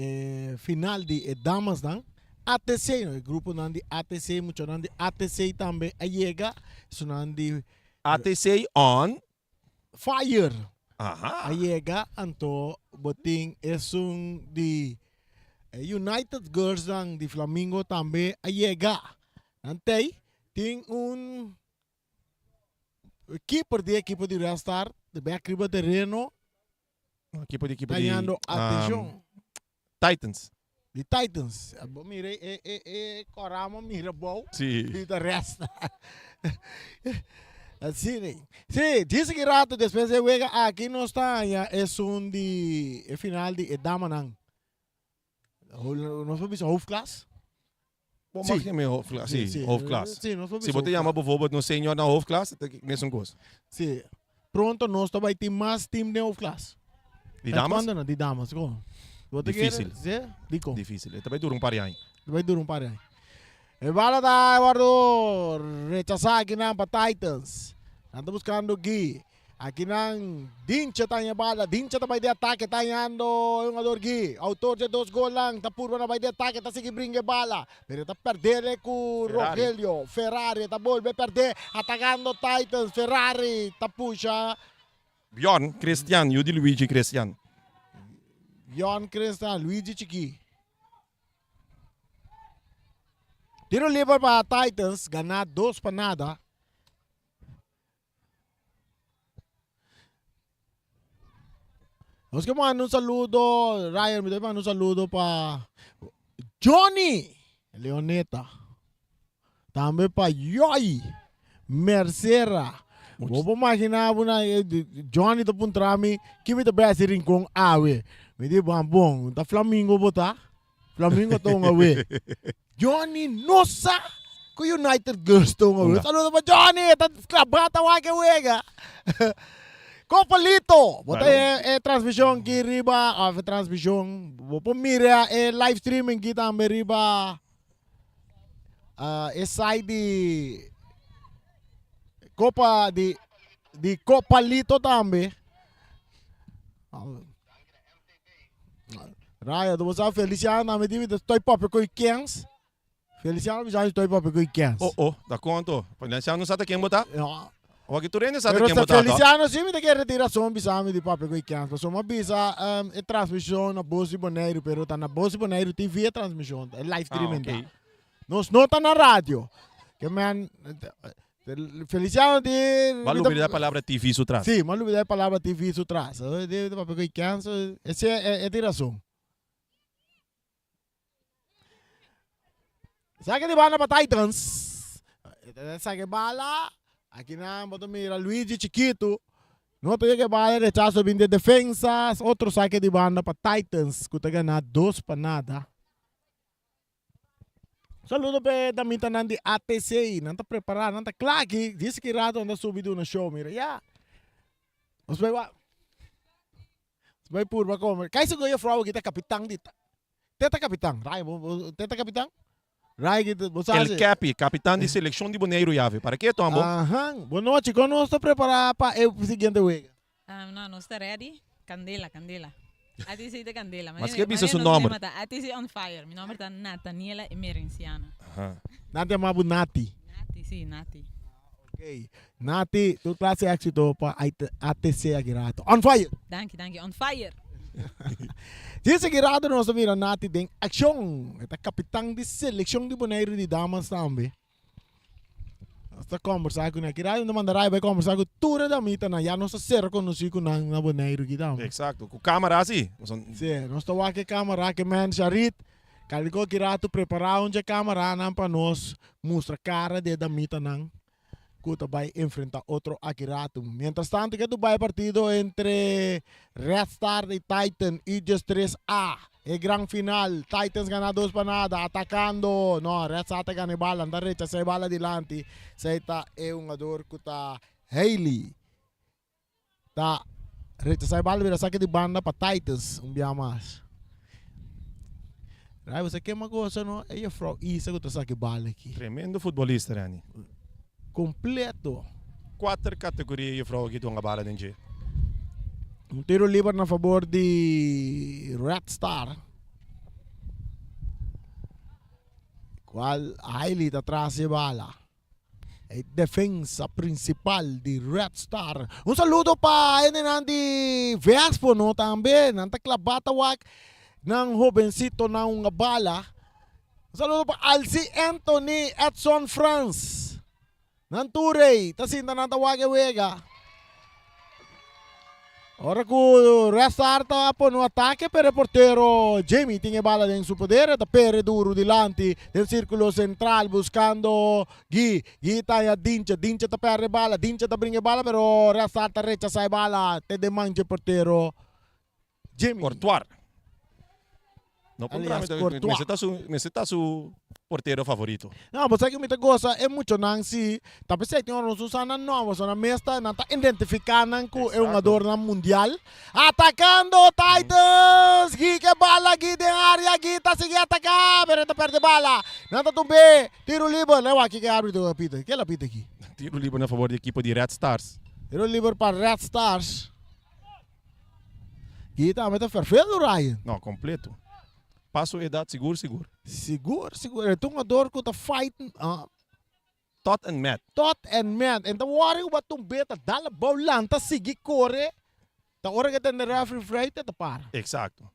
final de damas dan ATC, el grupo de ATC, mucho de ATC también llega, son de ATC on fire. Aha. Llega, anto botín es un de United Girls dan de Flamingo también llega. Ante tiene un keeper de equipo de Real Star, de back riba terreno. Equipe de ganhando atenção. Titans. De Titans. Mire, coramos, mira, bom. Sim. E da resta. Assim, sim, diz que rato depois de juega aqui não está, é um de final de Damanang. Nós vamos ver hoofdklasse. Mag je mee hoofdklasse? Sim, Hoofdklasse. sim, nós vamos Se você chama bijvoorbeeld no senior na hoofdklasse, dan kijk je zo'n koos. Sim. Pronto, nós também temos mais time de hoofdklasse. Die dames? Não, die damas, gewoon. Difícil. Dico. Difícil. Ito ba durong pari anos. Vai durar um par de anos. E bala da Eduardo rechazar aqui na Titans. Anda buscando Gui. Aqui não Dincha tá em bala. Dincha tá vai de ataque. Tá indo o jogador Gui. Autor de 2 gols lang. Tá purva na vai de ataque. Tá seguindo brinque bala. Pero tá perdendo com Ferrari. Rogelio. Ferrari. Tá volve perder. Atacando Titans. Ferrari. Tá puxa. Bjorn, Christian, Judy Luigi Christian. Jan Cristian. Luigi Chiqui. Tiro livre para Titans, ganhar 2 para nada. Nós que mandar um saludo, Ryan, me dá um saludo para Johnny Leoneta. Também para Yoi Mercera. Vou imaginar Johnny tá puntrami, que me dá bem rincão awe. Me dá bom, tá Flamengo botar. Flamengo tá awe. Johnny Nossa ko United Girls to nga. Saludo pa Johnny, bata wa ke wega. Copalito, bota transmissão aqui riba, transmissão. Vou mira live streaming kita me riba. Site de Copa de Copalito também. Raya, tu sa Feliciano na me divi estoy papi ko ikens. Feliciano bisa estoy papi ko ikens. Da conto. Feliciano sa takin mo ta? O que tu rin sa Pero takin mo sa ta? Feliciano sim me te quer retiração bisa me di papi ko ikens. Mas uma bisa transmissão na Bosi Boneiro, pero tá na Bosi Boneiro TV transmissão, live streaming. Okay. Nos nota na rádio. Que man Feliciano de Malubili a palavra TV su tras. Sim, malubili a palavra TV su tras. De papi ko ikens. Esse é tiração. Sabe que bala para Titans? Sabe que bala? Aqui na boto mira Luigi Chiquito. No te que bala rechazo bem de defensas. Outro saque de banda para Titans. Que tá ganhando 2 para nada. Saludo para da minha nandi ATC. Não tá preparado, não tá claro que disse que rato anda subido no show, mira. Ya. Os vai por ba como. Kaya siguro yung frau kita kapitang dito. Teta kapitang. Rai, teta kapitang? El Capi, capitão de seleção de Boneiro Yave. Para que, Tombo? Boa noite, como nós estamos preparados para o seguinte week? No, no está ready. Candela, candela. Ati si de candela. Mas que bisa su nome? Ati si on fire. Mi nome está Nataniela Emerenciana. Nati amabu Nati. Nati, si, Nati. Okay. Nati, tu klase éxito para ATC Agirato. On fire! Danke, danke. On fire. Disse Agirato nós vira Nati den action. Ita capitão de seleção de Boneiro de damas também. Nós conversar com Agirato, não mandarai vai conversar com tudo da mita na já nós ser conhecido na Boneiro de damas. Exacto. Com câmera assim. Sim, nós estamos aqui câmera que man Charit. Caliko Agirato preparar onde a câmera não para nós mostrar cara de da mita não. Que vai enfrentar outro Akirato. Mientras tanto, que vai partido entre Red Star e Titan Aegis 3A. É grande final. Titans ganha 2 para nada. Atacando. No, Red Star te ganha bala. Anda recha, sai bala dilante. Sai tá é um jogador que tá Hailey. Tá recha, sai bala vira saque de banda para Titans. Dia mais. Rai, você quer uma coisa, não? É a frau Isa que tá saque bala aqui. Tremendo futebolista, Rani. Completo. 4 categorias de vrouw que estão a bala dentro. Tiro livre na favor de Red Star. Qual Hailey atrás de bala. É defensa principal de Red Star. Um saludo para Nandi Vespo no também. Nanta klabatawak ng jovencito na uma bala. Um saludo para Alci Anthony Edson France. Nanturey, tasinta na tawag wega. Ora ko restarta po no ataque per portero Jamie tinha bala em seu poder, da pere duro dilante del círculo central buscando Gui tá a Dincha tá perde bala, Dincha tá brinca bala, pero restarta recha sai bala, te demanje portero Jamie. Courtois. No Aliás, comprame, Courtois. me está su portero favorito. Não, você que me gosta é muito não se tá pensando que nós usamos nova, só na mesta não tá identificando que é um jogador na mundial. Atacando Titans, Gui que bala Gui de área, Gui tá seguindo atacar, pero tá perde bala. Não tá tumbe, tiro livre, não aqui que abre do apita. Que ela apita aqui? Tiro livre a favor da equipe de Red Stars. Tiro livre para Red Stars. Gui tá muito perfeito, Ryan. Não, completo. Passo idade, seguro. Seguro. É um jogador que tá fighting. Tot and Matt. Tot and man. Então, o hora que o tumbe tá dala bola, tá seguir corre. Tá hora que tá no referee free, tá para. Exacto.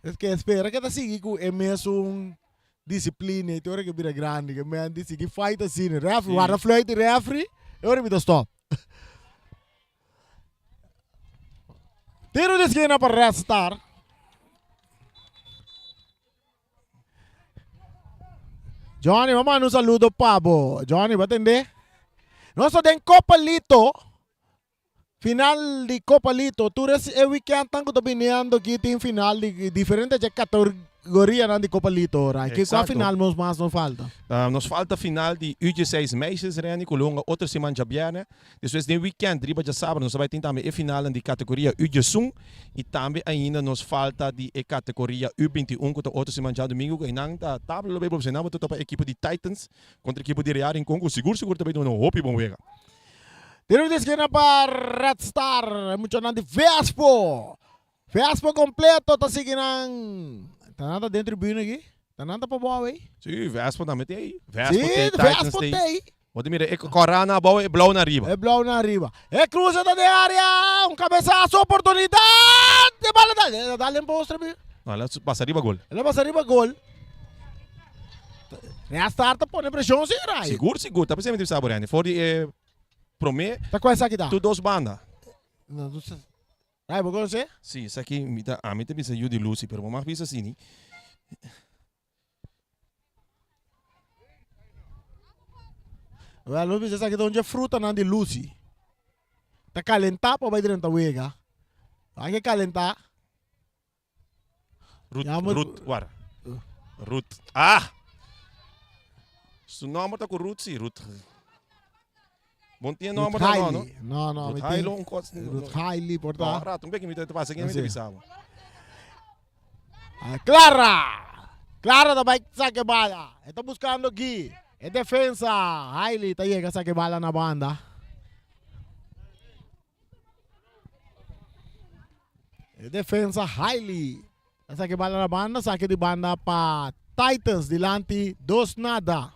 Es que espera que tá seguir com é mesmo disciplina, e hora que vira grande, que man diz que fight assim, referee, guarda flight referee, e hora me dá stop. Tiro de esquina para Red Star. Johnny, vamos a un saludo, Pabo. Johnny, ¿va a atender? Nosotros en Copa Lito, final de Copa Lito, tú eres el weekend tanto dominando aquí en final de diferentes categorias de Copa Lito, right? Que qual Exacto. final más nos falta? Nos falta final de U16 meisjes, Reni, Colonga, outra semana já viene. Depois de weekend, riba de sábado, nós vamos ter também a final de categoria U18 e também ainda nos falta de categoria U21, que outra semana já domingo, e não tá tabela bem profissional, mas toda a equipe de Titans contra a equipe de Real em Congo, seguro também não hope bom vega. Tiro de esquina para Red Star, mucho nada de Vespo. Vespo completo, está seguindo. Tá nada dentro do tribuna aqui? Tá nada para boa aí? Sim, Vespa também tem aí. Vespa Sim, tem, Titans Vespo tem. tem. Olha, mira, é corana na bola e blow na riba. É blau na riba. É cruzada de área. Cabeçaço, oportunidade. De bala, dá-lhe emposta. Não, ela passa riba gol. Ele passa riba, gol. Red Star tá pondo pressão, sim, Rai. Seguro. Tá pensando em saber, Reni. For de promê, Tá com essa aqui, tá? tu dos bandas. Rai, vou conhecer? Sim, isso aqui, a mim também saiu de Lucy, pero vamos ver assim, né? Well, não essa aqui onde é fruta não de Lucy. Tá calentar para vai dentro da uega. Vai que calentar. Guarda. Ruth. Ah! Su nome tá com Ruth, sim, Ruth. Bom dia, nome tá não, não? Não, Ruth não. Hailo, um coisa. Ruth Hailey, por tá? Rato, um pouquinho, me passa aqui, me avisava. Clara da vai saque bala. Está buscando aqui. É defensa. Hailey tá aí que saque bala na banda. É defensa Hailey. Saque bala na banda, saque de banda para Titans dilante 2-0.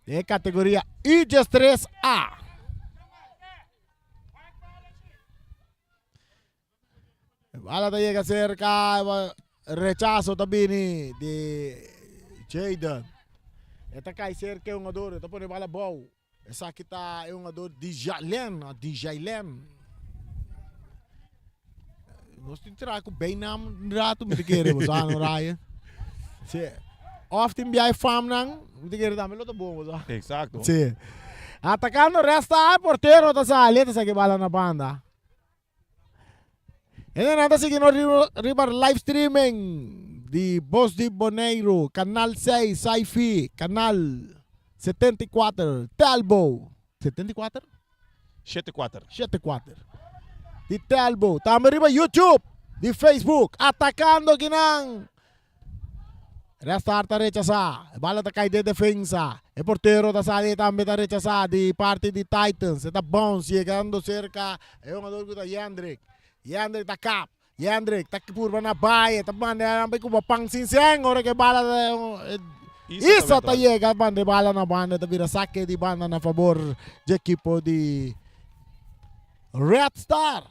É categoria I-3A. Bala tá aí cerca, rechazo também de Jaden. Esta cai cerca é um jogador, está pondo bala boa. Essa aqui tá é um jogador de Jalen. Nós temos que tirar com bem na rato, me queremos, não Ryan. Sim. Often biai fam nang, me queremos dar melhor bom, mas. Exacto. Sim. Atacando resta porteiro da saleta essa que bala na banda. E nada seguindo riba live streaming de Boss de Boneiro, Canal 6, Sci-Fi, Canal 74, Talbo. 74? 7-4. 74. De Talbo. Tama riba YouTube, de Facebook, atacando ginang. Resta harta rechaza. Bala ta kay de defensa. E portero da sali tambe ta rechaza di parte di Titans. Eta bounce llegando cerca. E un ador da Yandrik. Yandrik ta cap. Yandrik ta purba na baye. Ta bande ambe ko pang sinseng ora que bala Isa ta llega bande bala na banda ta vira saque di banda na favor de equipo de Red Star.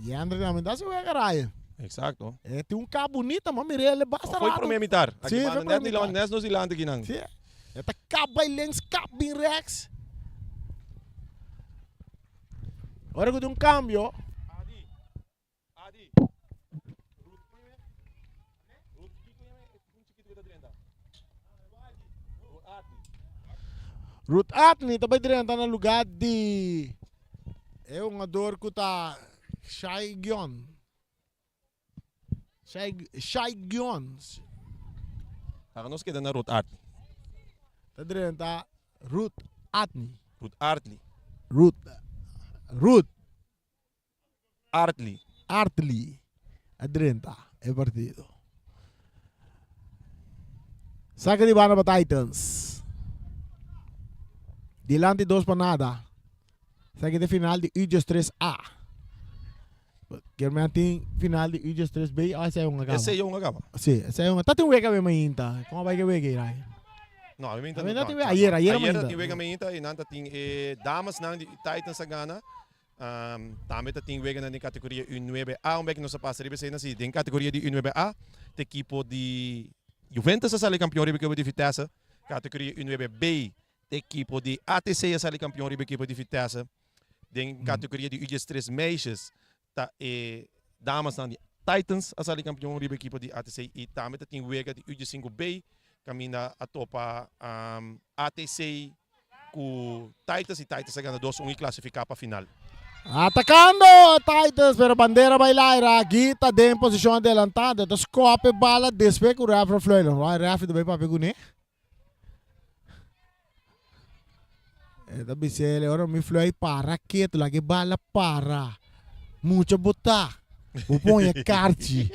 Yandrik namin da se juega Ryan. Exacto. Tem cabo bonita, mas ele basta Foi para me imitar. Sim, foi para imitar. Net nos ilante aqui não. Sim. Esta cabo aí lens, cabo em Rex. Agora que tem cambio. Adi. Ruth Atney também direto no lugar de é um jogador que está Shai Gion. Shai Gions. Nakanos kita na Ruth Art. Tadrenta Ruth Atni. Ruth Artley. Ruth Artley. Artley. Adrenta. É partido. Saca de bana para Titans. Dilante 2 para nada. Saca de final de UJS 3A. Germanting final de UJS 3B. Essa é uma gama. Esse é yung agama. Sim, essa é uma. Tá tem wega bem mainta. Como vai que wega aí? No, I mean, I mean, natin ayer mainta. mainta. Ayer wega mainta. Inanta ting damas nang Titans sa Ghana. Tama ta ting wega na ni kategoria U9A. Bek no sa pasaribe sa si din kategoria di U9A. Te equipo di Juventus sa sali campione equipo di Vitesse. Categoria U9B. Te equipo di ATC sa sali campione equipo di Vitesse. Den categoria di UJS 3 meisjes. Ta damas nang Titans sa sali campione equipo di ATC. E tama ta ting wega di UJS 5B. Kami na atopa ATC ku Titans e Titans sa Ghana 2 classificar para final. Atacando Titans, pero bandera bailaira. Gita de en posición adelantada. Então scope bala despe com o Rafa Floylon. Vai Rafa também para pegar, né? Esta bisele ora mi Floyd para quieto, lagi bala para. Mucho botar. O põe carte.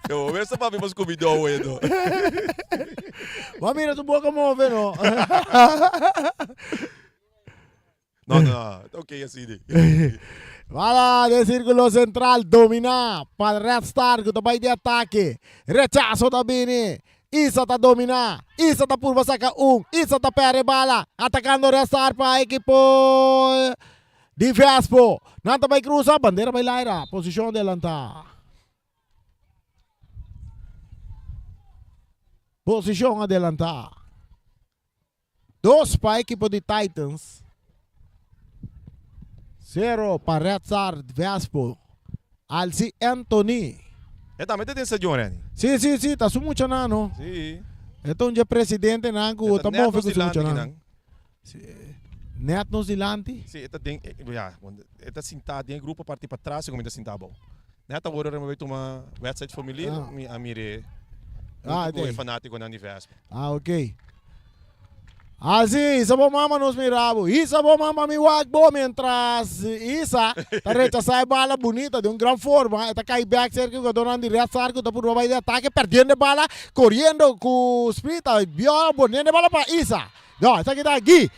Eu vou ver se para mim mas convidou o Edo. Mas mira, tu boca move, não? No, ok así de. Bala de círculo central, domina para Red Star, que vai de ataque. Rechazo da Bini. Isa tá domina. Isa tá por saca Isa tá pere bala. Atacando Red Star para a equipo de Vespo. Nanta vai cruzar, bandeira vai laira. Posição adelantada. Posição adelantada. 2 para a equipo de Titans. 0 para Red Star Vespo. Alci Anthony. Também tem essa Johnny. Sim, tá muito não. Sim. Então já presidente nango tá bom fico muito não. Net nos dilante. Sim, esta sentado em grupo partir para trás, como esta sentado. Net agora eu vou uma website familiar, me amire. É fanático na universo. Ok. Assim, isa bom mama nos mirabo. Isa bom mama mi wagbo mientras isa tá rechazar bala bonita de gran forma. Está cai back cerca que donan de Red Star que tá por vai de ataque perdendo bala, correndo com sprita, viola bonendo bala para isa. No, essa aqui tá Gui.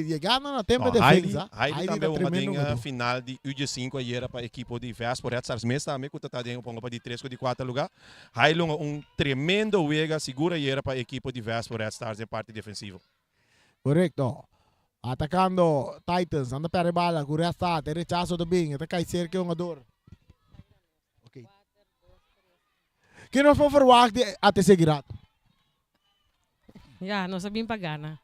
Chegando no tempo de defesa. Aí também uma final de UG5 aí era para a equipe de Vespo Red Stars mesmo também que tá dentro para de 3 ou de 4 lugar. Aí tremendo wega segura aí era para a equipe de Vespo Red Stars em parte defensiva. Correcto. Atacando Titans, anda para bala, com Red Stars, rechazo do bem, até cai cerca um ador. Ok. Que nós vamos fazer até seguir. Ya, no sabían pagana.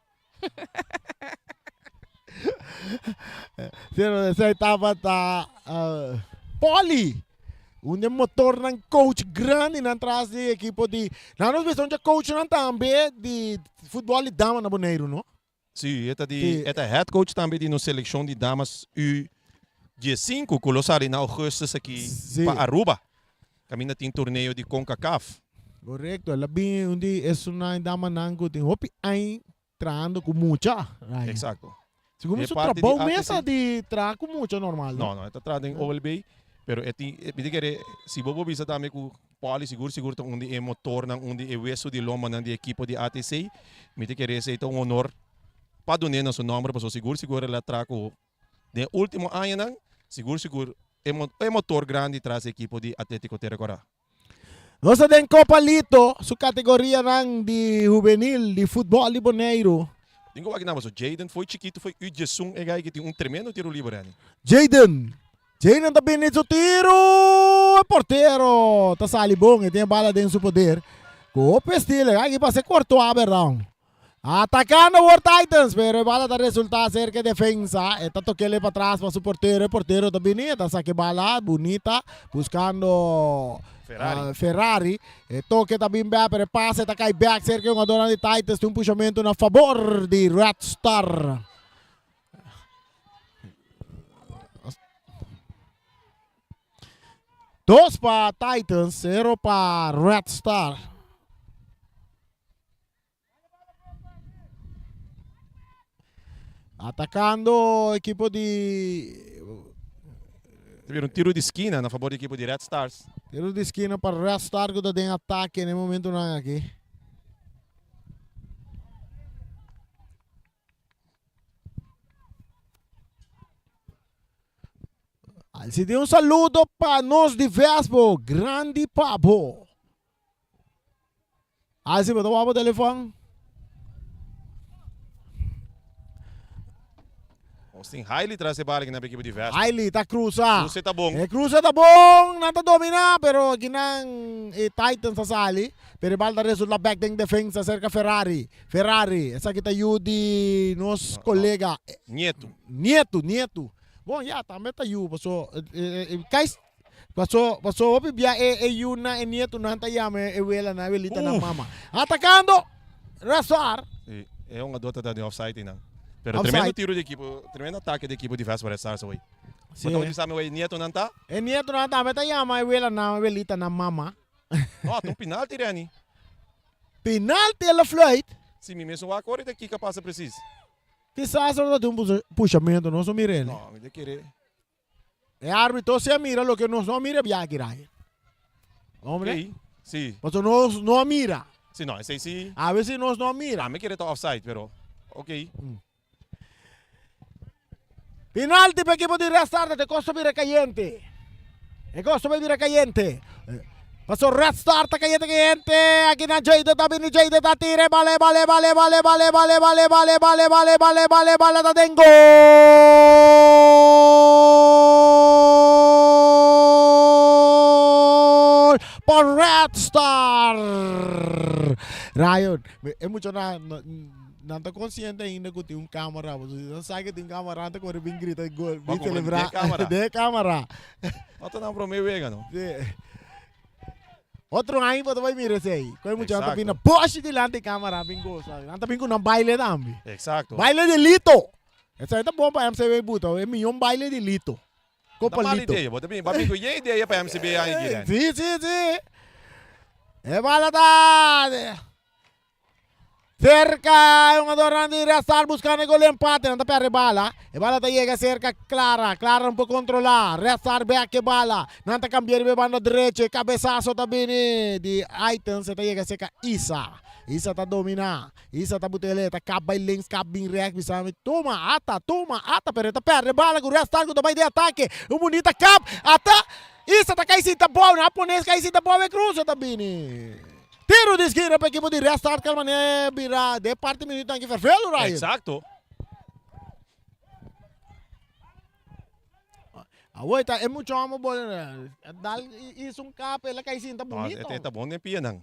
Essa etapa tá Poli. Motor ng coach grande na atrás de equipo de. Nós vemos coach na também de futebol de dama na Bonaire, não? Sim, esta head coach também de no seleção de damas U15, colosal em agosto aqui para Aruba. Caminha tem torneio de CONCACAF. Correcto, labi undi es una dama nango ting hopi ay traando com mucha. Exacto. Segundo su trabajo mesa de tra com mucha normal. No, está traando em OLB, pero si bobo bisa também com Poli seguro tong undi e motor nang undi e weso de loma nang di equipo de ATC, miti querer esse então honor padone na seu nome, pero seguro ela traco de último ano nang seguro e motor grande traz equipo de Atlético Terracora. Nós temos Copa Lito, sua categoria de juvenil de futebol de Bonaire. Tenho aqui na moça, Jaden foi chiquito, foi UG1, e que tem tremendo tiro livre. Jaden também nesse tiro, porteiro, tá sali bom, e tem bala dentro do poder. Copa estilo, aqui passa cortou a aberrão. Atacando o Titans, pero bala da resultado cerca de defensa. Está toquele para trás para su portero. El portero también está saque bala bonita, buscando Ferrari. Toque também bem, pero passa, está cai back cerca de uma dona de Titans. Tem puxamento a favor de Red Star. 2 para Titans, 0 para Red Star. Atacando o equipo de... Teve um tiro de esquina na favor da equipe de Red Stars. Tiro de esquina para Red Star que tem ataque no momento não aqui. Se tem saludo para nós de Vespo, grande papo. Se você vai para o telefone. Austin Hailey traz a bola aqui na equipe de Vespa. Hailey tá cruza. Você tá bom. Cruza tá bom, não tá dominar, pero ginang Titans sa sali. Pero balda resulta back ding defensa cerca Ferrari. Essa aqui tá Yudi, nos colega. Nieto. Bom, já, também tá Yu, passou. Passou, opi bia Yuna, Nieto, não tá yame, Ewela na Ewelita na mama. Atacando, Restar. É uma dota de offside, não. Pero Offside. tremendo tiro de equipe, tremendo ataque de equipe de Vespa Red Stars hoje. Sim. Então, sabe o Nieto não tá? Nieto não tá, mas tá yama, Ewela na Ewelita na mama. Não, tem um penalti, Rani. Penalti ela flight. Se me mesmo a cor daqui que passa preciso. Quizás só tem puxamento, não só mire. Não, me de querer. É árbitro, se mira, lo que não mira, via girai. Hombre, Ok, sim. mas não mira. Sim, não, esse sim. A veces nós não mira. Ah, me querer tá offside, pero ok. Penalti para equipo de Restart, de costo mira caliente. E costo mira caliente. Passou Restart, caliente. Aqui na Jade, tá vindo Jade, tá tira, vale, tá tem gol. Por Red Star. Ryan, é muito não está consciente ainda que tem um câmera. Você não sabe que tem câmera, não está bem grita gol. Bem celebrar. De câmera. Não tá não pro meio vega, não. Outro aí, você vai mirar isso aí. Quando muito Exacto. está vindo, poste de lá de câmera, bem gol. Não está vindo um baile também. Exacto. Baile de Lito. Essa aí tá bom para MCB Buta. É melhor baile de Lito. Copa Mala Lito. ideia, bota bem, vai com ideia para MCB aí, Guilherme. Sim. É bala da... Cerca, un adorante de Restar buscando el gol de empate, no te pierde bala. E bala te llega cerca, Clara un po' controlar. Restar back que bala, no te cambiar de banda derecha, cabezazo también de Titans, se te llega cerca Isa tá dominar, Isa tá buteleta, capa links, capa bem react, bisame. Toma, ata, pero te pierde bala com Restar com também de ataque. Um bonita cap, ata, Isa tá caicita boa, japonês caicita boa, cruza também. Tiro de esquina para a equipe de Restart, que maneira vira de parte minuto aqui fervelo, Ryan. Exacto. A oita é muito amo bola, né? Dal isso cap, ela cai sim, tá bonito. Ito tá bom nem pia nang.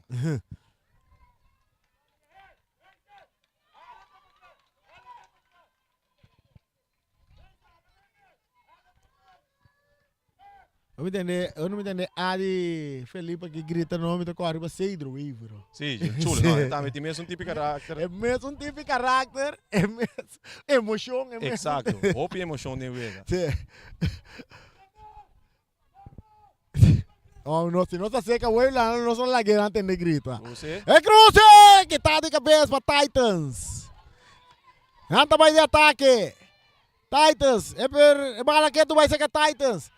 Eu não me entendo. De Felipe que grita no nome do corpo, para Cedro, Ivro. Sim, chulo, não, tá, tem mesmo um tipo de caráter. É mesmo um tipo de caráter, é mesmo emoção, é mesmo. Exacto. Hope e emoção nem vega. Oh, no, se não está seca, o lá não são lagueirantes de grita. Você? É cruze! Que tá de cabeça para Titans. Nanta vai de ataque. Titans, é bala que tu vai ser que Titans.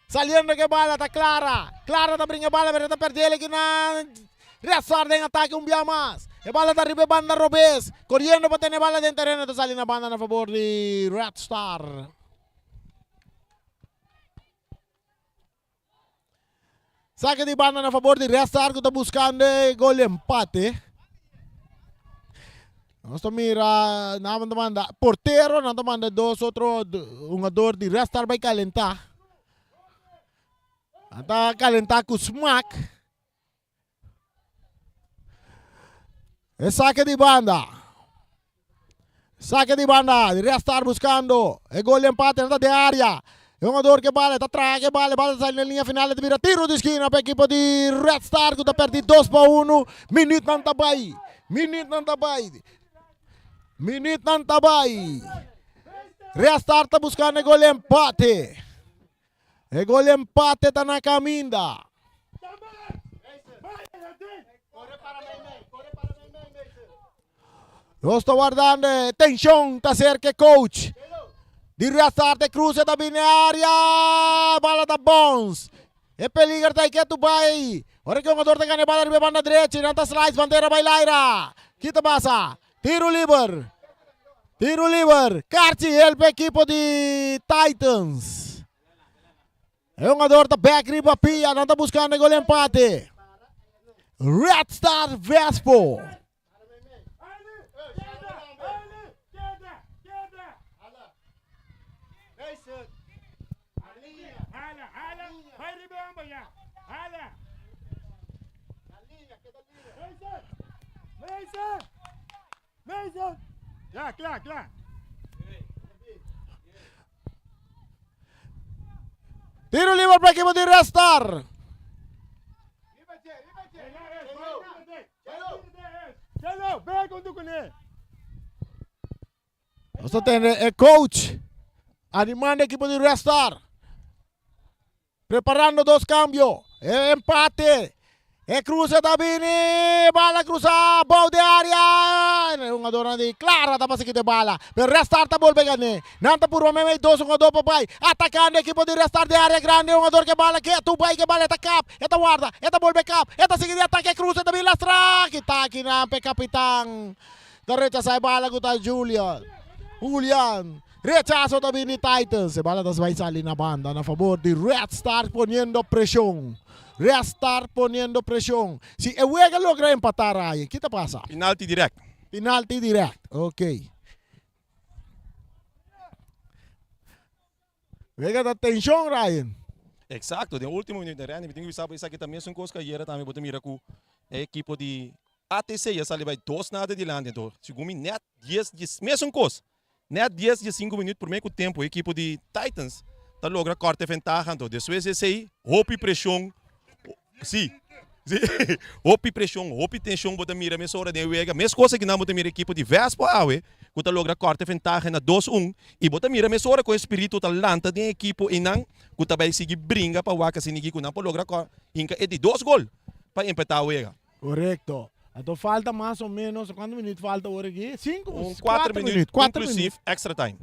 Saliendo que bala, tá Clara. Clara tá brinca bala, pero tá perdendo aqui na... Restar em ataque um dia mais. E bala tá arriba banda Robes. Correndo para ter bala dentro terreno. Tá salindo a banda na favor de Red Star. Saque de banda na favor de Red Star que tá buscando gol de empate. Nós mira, não manda porteiro, não manda dois outro um jogador de Red Star vai calentar. Ata calentar com o smack. É saque de banda. Saque de banda. De Restar buscando. É gol de empate na de área. É um jogador que bala, está atrás, que bala sai na linha final, de vira tiro de esquina para a equipe de Red Star, que está perdido 2-1. Minute não está bem. Red Star está buscando gol de empate. El gol de empate está na caminda. Yo estoy guardando. Tensión, está cerca coach. Di restart de cruce da área. Bala da Bones. É peligro tá aqui tu vai. Ora que o jogador tá ganhando bola na banda direita. E não tá slice, bandeira vai Laira. Kita passa. Tiro livre. Tiro livre. Carte ele para a equipe de Titans. É um jogador da back riba pia. Não tá buscando gol empate. Red Star Vespo. Ja, klaar. Tiro livre para a equipe de Red Star. Vem com tu coné. Nós temos o coach animando a equipe de Red Star. Preparando dois cambios. Empate. Cruza da Bini. Bala cruza. Ball de área. Um jogador de clara da base de bala. Pero Red Star tá bol pegando. Nanta por uma meia dois. Um jogador papai. Atacando a equipe de Red Star de área grande. Um jogador que bala. Que tu vai que bala. Eta cap. Eta guarda. Eta bol backup. Eta seguir de ataque. Cruza da Bini Lastra. Kita aqui na capitão. Da rechaça bala com o Julian. Rechazo também de Titans. A bola vai sair na banda na favor de Red Star poniendo pressão. Red Star poniendo pressão. Se o Wega logra empatar aí, o que passa? Penalty direct. Penalty direct. Ok. Wega da tensão, Ryan. Exacto, de último minuto, Ryan, eu tenho que saber isso aqui também, são coisas que era também, botar mira com a equipe de ATC, já sali vai dois nada de lá, então, segundo net 10, mesmo coisa. Net 10 de 5 minutos por meio tempo, a equipe de Titans tá logra corte ventaja, então, depois esse aí, roupa e pressão, sim, roupa e pressão, roupa e tensão, botar mira, mesmo hora de Wega, mesmo coisa que não botar mira a equipe de Vespa, que tá logra corte ventaja na 2-1, e botar mira, mesmo hora com o espírito talanta da equipe, e não, que tá vai seguir brinca para o Waka, se ninguém que não pode lograr, inca, é de 2 gols para empatar a Wega. Correto. Então falta mais ou menos, quantos minutos falta agora aqui? 4 minutos, inclusive extra time.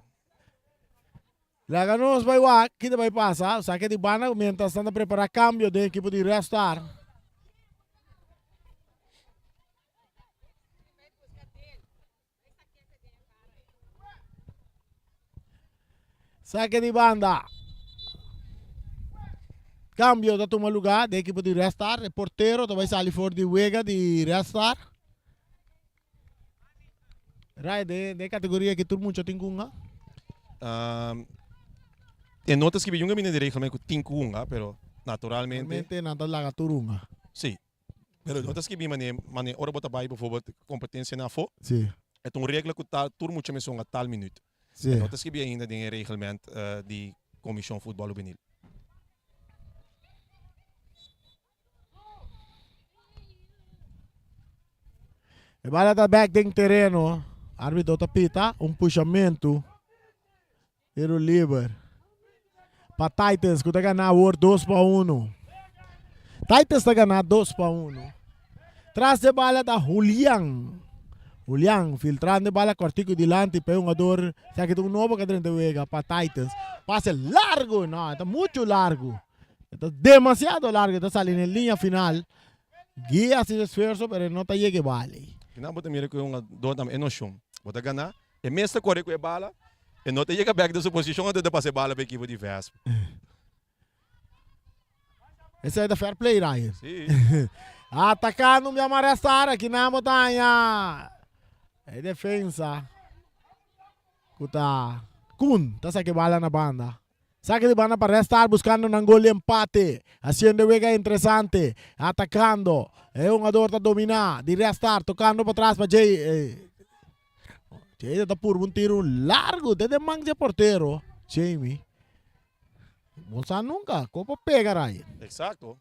Lá ganamos vai lá, que vai passar, saque de banda, mientras estão a preparar cambio da equipe de Red Star. Saque de banda. Cambio da toma lugar da equipe de Red Star. O porteiro vai sair fora de Wega de Red Star. Rai, de categoria que todo mundo já tem com Tem notas que eu me direi realmente tem com pero naturalmente. Realmente nada laga turunga. Sim. Pero notas que vi mane ora bota bai bijvoorbeeld competência na fo. Sim. É um regra que tal tur muito me songa tal minuto. Sim. Notas que vi ainda tem regulamento de comissão futebol juvenil. E bala da back dentro terreno. Árbitro tapita, puxamento. Tiro livre. Para Titans, que está ganhando 2-1. Titans está ganhando 2-1. Tras de bala da Julian. Julian, filtrando bala cortico delante, para um jogador, sabe que um novo cadrão de Wega para Titans. Passa largo, não, está muito largo. Está demasiado largo, está saliendo en linha final. Guia esse esforço, mas não está chegando vale. Não bota mira que um dona é no chão. Bota ganhar. É mesmo correr com a bala. E não te chega back da sua posição onde de passar bala para a equipe de Vespa. Esse é da fair play, Ryan. Sim. Atacando minha marestara aqui na montanha. É defesa. Kuta. Kun, tá saque bala na banda. Saque de banda para restar buscando um gol de empate. Haciendo Wega interessante. Atacando. É um jogador a dominar. De restar, tocando para trás para Jay. Jay está por um tiro largo. Desde mangue de porteiro. Jamie. Bolsa nunca. Copa pega, Ryan. Exacto.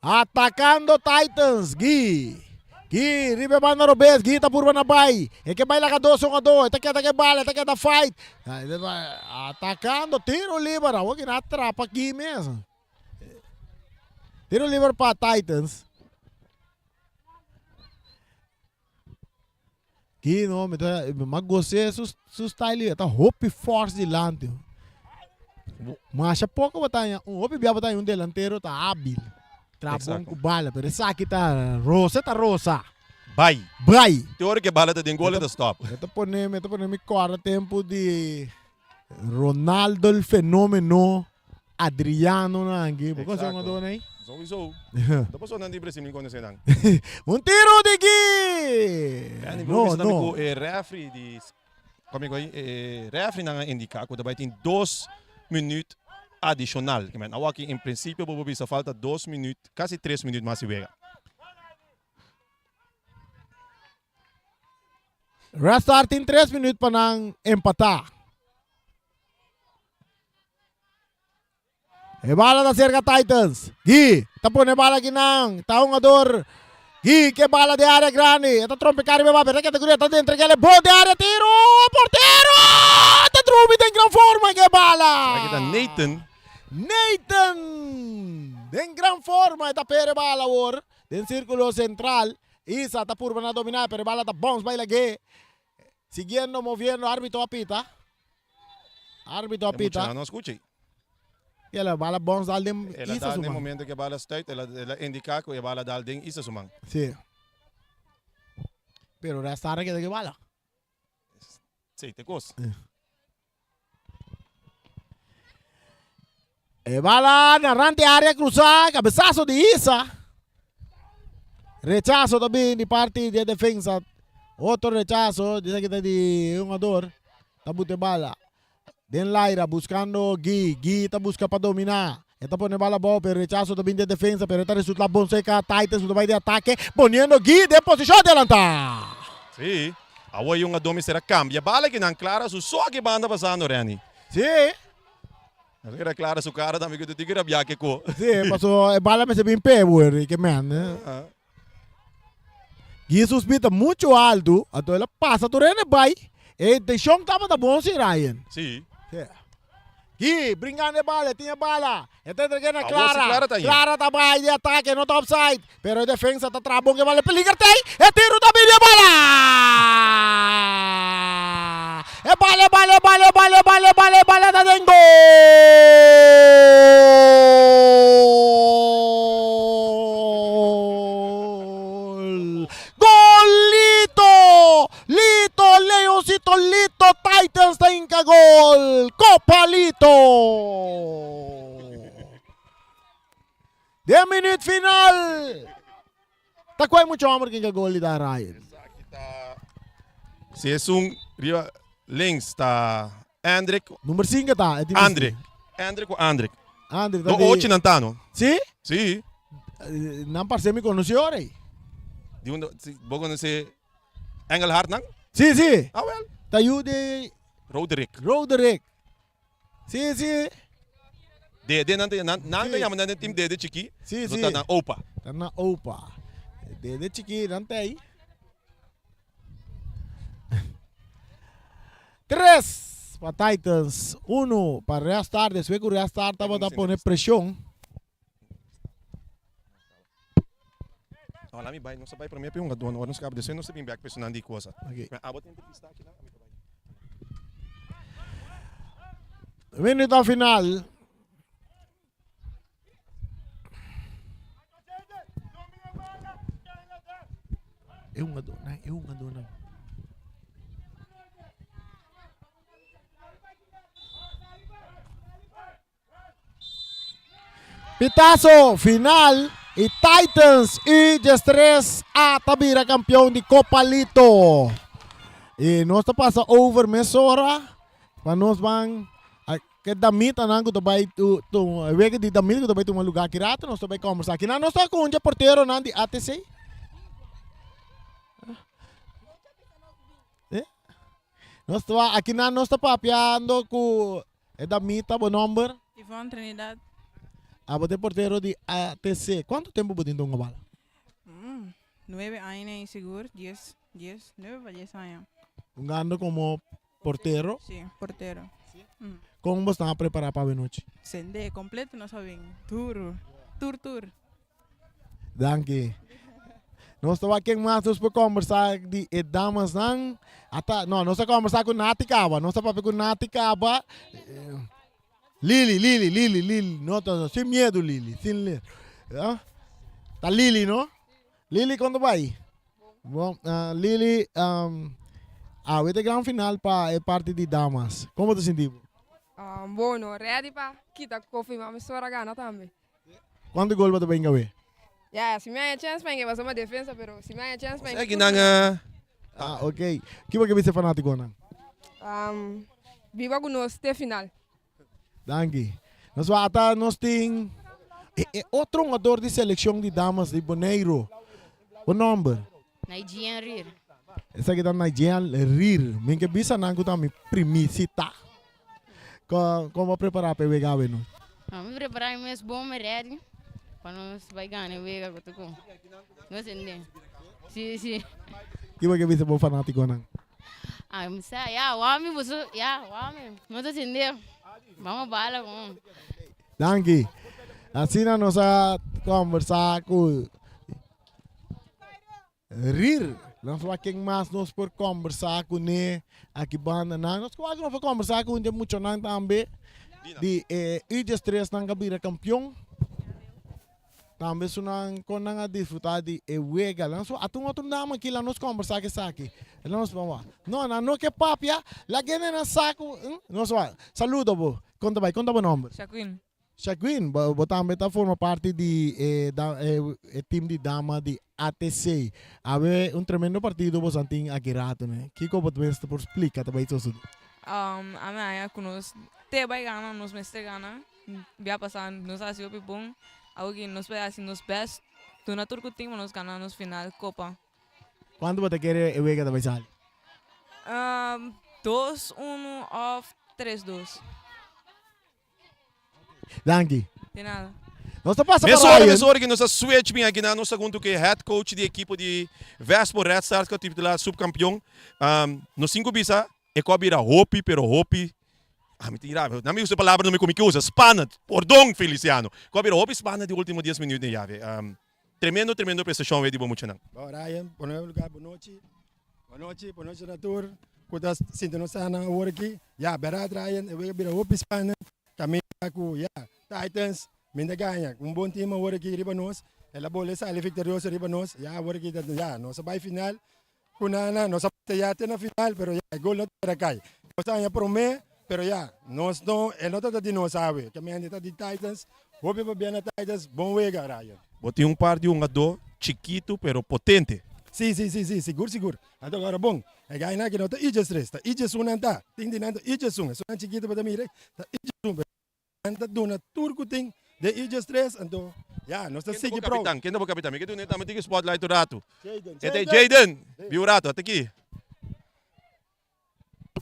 Atacando Titans. Gui Gi, ribe banda Robes, Gi tapurba na bay. E que baila ka 2-1-2. Ita que bala, ita que fight. Atacando, tiro livre. Huwag inatrapa Gi mesmo. Tiro livre para Titans. Gi, não, mas gostei do style. Tá hope force de lante. Mas há pouco batalha, hope bia batalha delantero tá hábil. Trabom com bala, pero essa aqui tá rosa. Vai. Teoria que bala tá den gol da stop. Ito po mi quarta tempo de Ronaldo el fenômeno Adriano na angi. Bukong sa mga doon ay? Sowieso. Tapos so nandi Brasil ko na sinang. Un tiro de Gui! No. Referee di kami ko referee na nga indika ko dapat in 2 minutos adicional. Awaki in princípio bobo bisa falta 2 minutos, quase 3 minutos mais vega. Restart in 3 minutos pa nang empatar. E bala da cerca Titans. Gui, tapon e bala ginang. Taongador. Gui, que bala de área grande. Esta trompe cari beba, pero categoria tá dentro, aquele bom de área, tiro! Porteiro! Tá trume tem gran forma, que bala! Aqui tá Nathan! Den gran forma, esta pere bala, war. Den círculo central. Isa, tá purba na dominar, pero bala tá bounce, baila que. Siguiendo, moviendo, árbitro apita. Árbitro apita. Não escute. E ela bala bounce dal dem Ela isa dá no sumang. momento que a bala está, ela indica que a bala dá den isa sumang. Sí. Pero resta que de que bala. Sim, te cos. E bala narrante área cruzada, cabezazo de Isa. Rechazo também de parte de defensa. Outro rechazo, dice que está de jugador. Tabute bala. Den Laira buscando Gui. Gui está busca para dominar. Esta pone bala boa, pero rechazo também de defensa. Pero esta resulta bom seca. Titans vai de ataque. Poniendo Gui de posição de adelantar. Sim. Awa yung adome será cambia. Bala que não clara, só que banda passando, Rani. Sim. Não era clara su cara, também que tu tigra biake ko. Sim, passou. Bala me se bem pego, que man. Gui suspeita muito alto. Então ela passa, tu rene vai. E de chão tava da bom, Ryan. Sim. Gui, brincando de bala, tinha bala. Esta entregando a Clara. Clara tá aí. Clara tá bem de ataque, não tá offside. Pero a defensa tá trabom que vale peligar tem. E tiro também de bala. É bala, tá dentro. Golito! Lito, Leoncito, Lito, Titans tá em gol. Copa Lito! 10 minutos final! Tá quase muito amor que gol da Ryan. Se é riba links tá Andrik. Número 5 tá. Andrik Andrik tá No 8 não tá, não? Sim? Sim. Não parece me conheceu, ora. Di uno, bogo na si Engelhard nang? Sim, sim. Ah, well. Tayo de Roderick. Sim, sim. Dede nante yaman nante team Dede Chiki. Sim, So sim. tá na Opa. Tá na Opa. De chiqui, não tem. 3 para Titans, 1 para Reastar. Después que Reastar estaba a poner presión. Wala mi bay, no sabay para mí yung gadon, wala sa kabde, no sa back person nandi ko sa. Okay. Abot yung pista kila. Minuto final. É um adonai. Pitazo final e Titans e G3 a tabira campeão de Copa Lito. E nós tá passa over meia hora para nós vamos que damita nango to bay tu wege di damita to bay tu lugar kirata nós to bay conversar aqui nós tá com um porteiro nandi ATC. Nós tá aqui nós tá papiando com é damita bo number. Ivonne Trinidad. Abote porteiro de ATC. Quanto tempo botin tong bala? 9 años seguro, 10, 9 para 10 años. Jugando como portero. Sí, portero. Como você estava preparado para a noite? Sende, completo, no saben. Tour. Danke. Nós estamos aqui mais para conversar de damas não. Não, nós estamos conversar com Nati Caba. Nós estamos com Nati Caba. Lili. Não, sem medo, Lili. Sem medo. Tá Lili, não? Lili, quando vai? Bom, Lili, este grande final para a parte de damas. Como te sentiu? Bueno, ready pa kita kofi ma misora gana também. Quanto gol você vai ganhar? Yeah, se me há chance para que uma defesa, pero se me há chance para Sige na nga. Ok. Que vai ser fanático não? viva conosco até final. Danke. Nós temos outro jogador de seleção de damas de Bonaire. O nome? Nigerian Rir. Essa aqui está Nigerian Rir. Minha bisa nangu também primisita. Como preparar para pegar o não? Vamos preparar mesmo bom ready. Para nós vai ganhar vega com tudo. Não sei. Sim. Que vai ser bom fanático não? Mas ya, wami busu, ya, wami. Não tô entendendo. Vamos bala com. Danke. Assim nós a conversar com Rir. Nós vamos aqui mais nós por conversar com ele aqui banda não. Nós vamos conversar com ele muito não também. De U13 nang kabira campeão. Também sunang ko nang disfrutar de wega lang so atong naman kila nos conversar que aqui. Nós vamos. Não que papia, la gene na saco. Nós vai. Saludo bo. Conta bo nome. Shaquin, também tá forma parte de time de dama de ATC. Ave tremendo partido bo santing agirato né. Kiko bot best por explica também isso. A minha conosco, te vai ganhar, nos mestre ganhar, vai passar, nos assim o pipom, alguém nos vai assim nos best, tu na turco time nos ganhar nos final Copa. Quando você quer wega também sai? 2-1 of 3-2. Danke. De nada. Nós tá passando Nessa hora que nós switch bem aqui na nossa segundo que head coach de equipe de Vespo Red Stars que é o tipo de lá subcampeão. No 5 bisa e cobra hopi, pero hopi. Mentira, não me usa a palavra, não me como que usa. Spannend, perdão, Feliciano. Cobra hopi, spannend de últimos 10 minutos de jave. Tremendo prestação, de bom muito não. Ryan, primeiro lugar, boa noite. Boa noite, Natur. Kudas sinto sana hora aqui. Ya, berat Ryan, eu vou virar hopi, spannend. Kami aku, ya, Titans, minda ganha. Bom time hora aqui, riba nós. Ela bola sai vitorioso riba nós. Ya, hora aqui, ya, nossa vai final. Kunana, nós até na final, pero ya, gol não terá cai. Nós estamos por me, pero ya, nós não, ele não está de nós sabe. Caminhando está de Titans, hope para bem na Titans, bom wega, Ryan. Botei par de jogador chiquito, pero potente. Sim, seguro. Então agora bom, é ganhar que não está Ijes 3, está Ijes 1 não está. Tem de nada Ijes 1, é só chiquito para mim, está Ijes 1. Anda dona turco tem de Ijes 3, então ya, nós estamos seguindo pro. Quem é o capitão? Me quedo neta, me tive spotlight do rato. Jaden. Este Jaden, viu o rato, até aqui.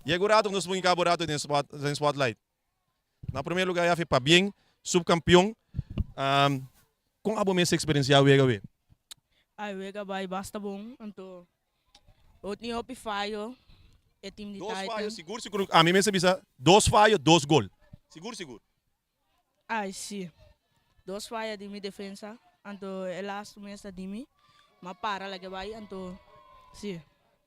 E o rato nós vamos cabo rato no spotlight. Na primeiro lugar já foi para bem, subcampeão. Com a boa experiência o Vega. Ai, Vega vai basta bom, então o time hopi falho, é time de Dois Titan. falhos, seguro. A mim me sabia, 2 falhos, 2 gol. Seguro. Ai, sim. 2 falhas de minha defesa, então é last mês de mim, mas para lá que vai, então sim.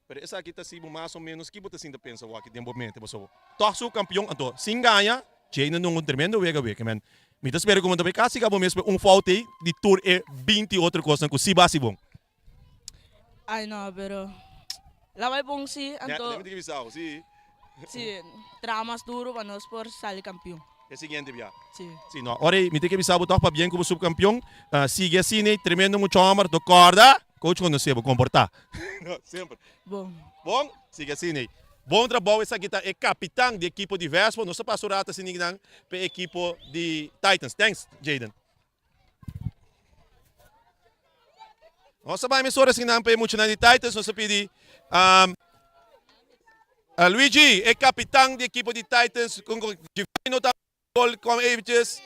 Pero essa aqui está sendo mais ou menos que você ainda pensa aqui de momento, pessoal. Torce o campeão, então, se ganha, Jaden não tremendo Vega, man. Me tá esperando como também, caso que mesmo falta de tour é 20 outra coisa que se base bom. Ai, não, pero lá vai bom sim, então Sim. sim, tramas duro para nós por sair campeão. É seguinte, via. Sim. Sim, não. Ora, me tem que avisar botar para bem como subcampeão. Sigue assim, né? Tremendo muito amor, do corda. Coach quando se comportar. Sempre. Bom. Bom, sigue assim, né? Bom trabalho, essa aqui é capitão de equipe de Vespo. Não se passou rata assim, ninguém, para a equipe de Titans. Thanks, Jaden. Nossa, vai me sorrir assim, não, para muito de Titans. Nossa, pedi. Luigi é capitão de equipe de Titans. Com Divino gol com Ages.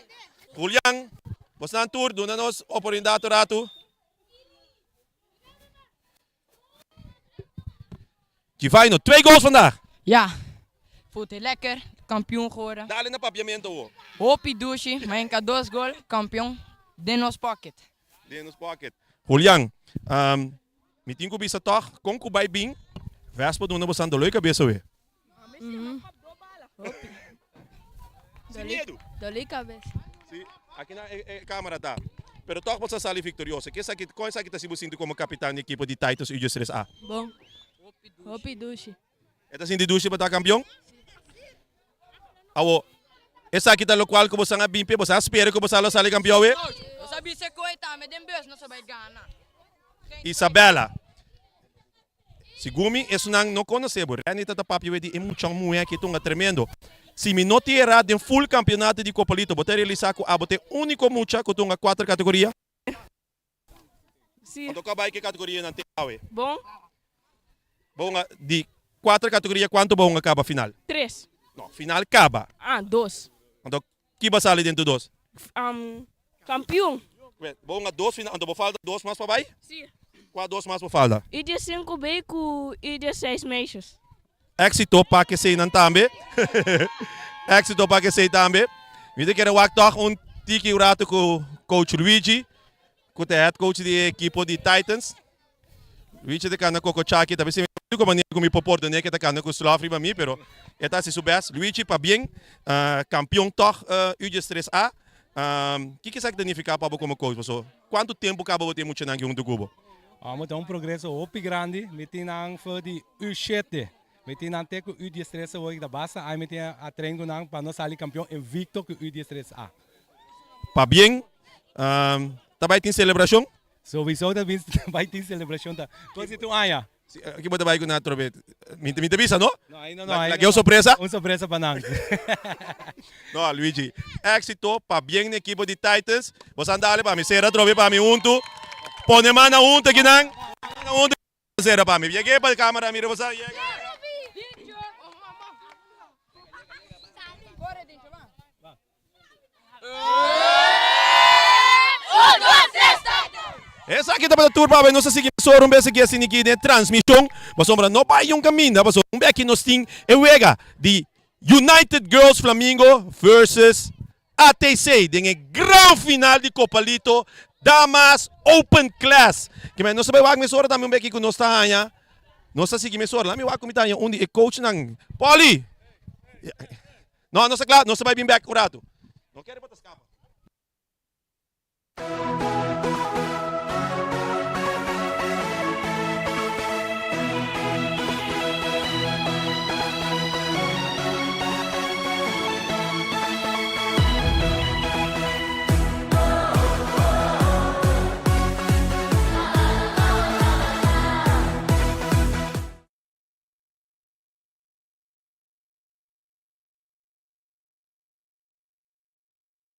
Julian, você não tour, dona nos oportunidade rato. Givaino, 2 goals vandaag. Ja, voelt heel lekker. Kampioen geworden. Dale na papiamento ho. Hopi douche, mijn cadeaus goal, kampioen. Dinos pocket. Dennis Pocket. Julian, mitin ko bisa toch, kung ko bay bing, vespa doon na basan daloy ka bisa we. Dali cabeça. Si, aqui na câmera tá. Pero toch basta sali victorioso. Qual sa kita sibusin como capitão da equipe de Titans Ujus 3A? Bom. Hopi dushi. Esta sin didushi ba ta campeão? Awo, essa kita lo qual ko basta nga bimpe, basta espera ko basta lo sali campeão we. Eu sabia se coita, mas dem bus não sabe ganhar. Isabela. Sigumi, isso não conhece, bro. Anita ta papi we di emuchang muya que tunga tremendo. Se me não tirar de full campeonato de Copalito, botar realizar com abote único mucha que tunga 4 categoria. Sim. Quanto acaba que categoria não tem awe? Bom. Bom, de 4 categoria quanto bom acaba final? 3. Não, final acaba. Ah, 2. Então, que vai sair dentro dos? Campeão. Bom, 2 final, então falta 2 mais para vai? Sim. Qual 2 mais para falta? E de 5 beco e de 6 meses. Éxito para que sei não também. Éxito para que sei também. Vida que era o actor tiki rato com coach Luigi, com o head coach da equipe de Titans. Luigi de cana com o Chaki, talvez se me como nem com me popor de que tá cana com o Sulafri para mim, pero eta se soubesse Luigi para bem, campeão toch UG 3A. Que sabe significa para como coach, pessoal? Quanto tempo acaba você muito na junto Cubo? We tem progresso op grande, met die nang voor die U7. Met die nang teko U13 word ik de baas, en met die a trainen nang para nós ali campeão em Victor que U13A. Para bem, também tem celebração? Sowieso dat winst bij die celebração da. Coisa tu aya. Aqui bota vai com na trobe. Me avisa, não? Não, aí não. Aqui é surpresa? Surpresa para nang. Não, Luigi. Éxito para bem na equipe de Titans. Você anda ali para mim, será trobe para mim junto. Pone mana unta ginang. Mana unta sera pa mi. Llegué para cámara, mira você. Essa aqui tá para turma, mas não se sigue só um beijo que assim aqui de transmissão. Mas sombra não vai um caminho, mas um beijo que nós tem é o ega de United Girls Flamingo versus ATC, de grande final de Copalito. Damas Open Class. Que mas não sabe wag mesora também um beque com nós tá anya. Nós assim que mesora lá me wag com tanya onde é coach nang Poli. Não, não sei claro, não sabe bem back urato. Não quero botar escapa.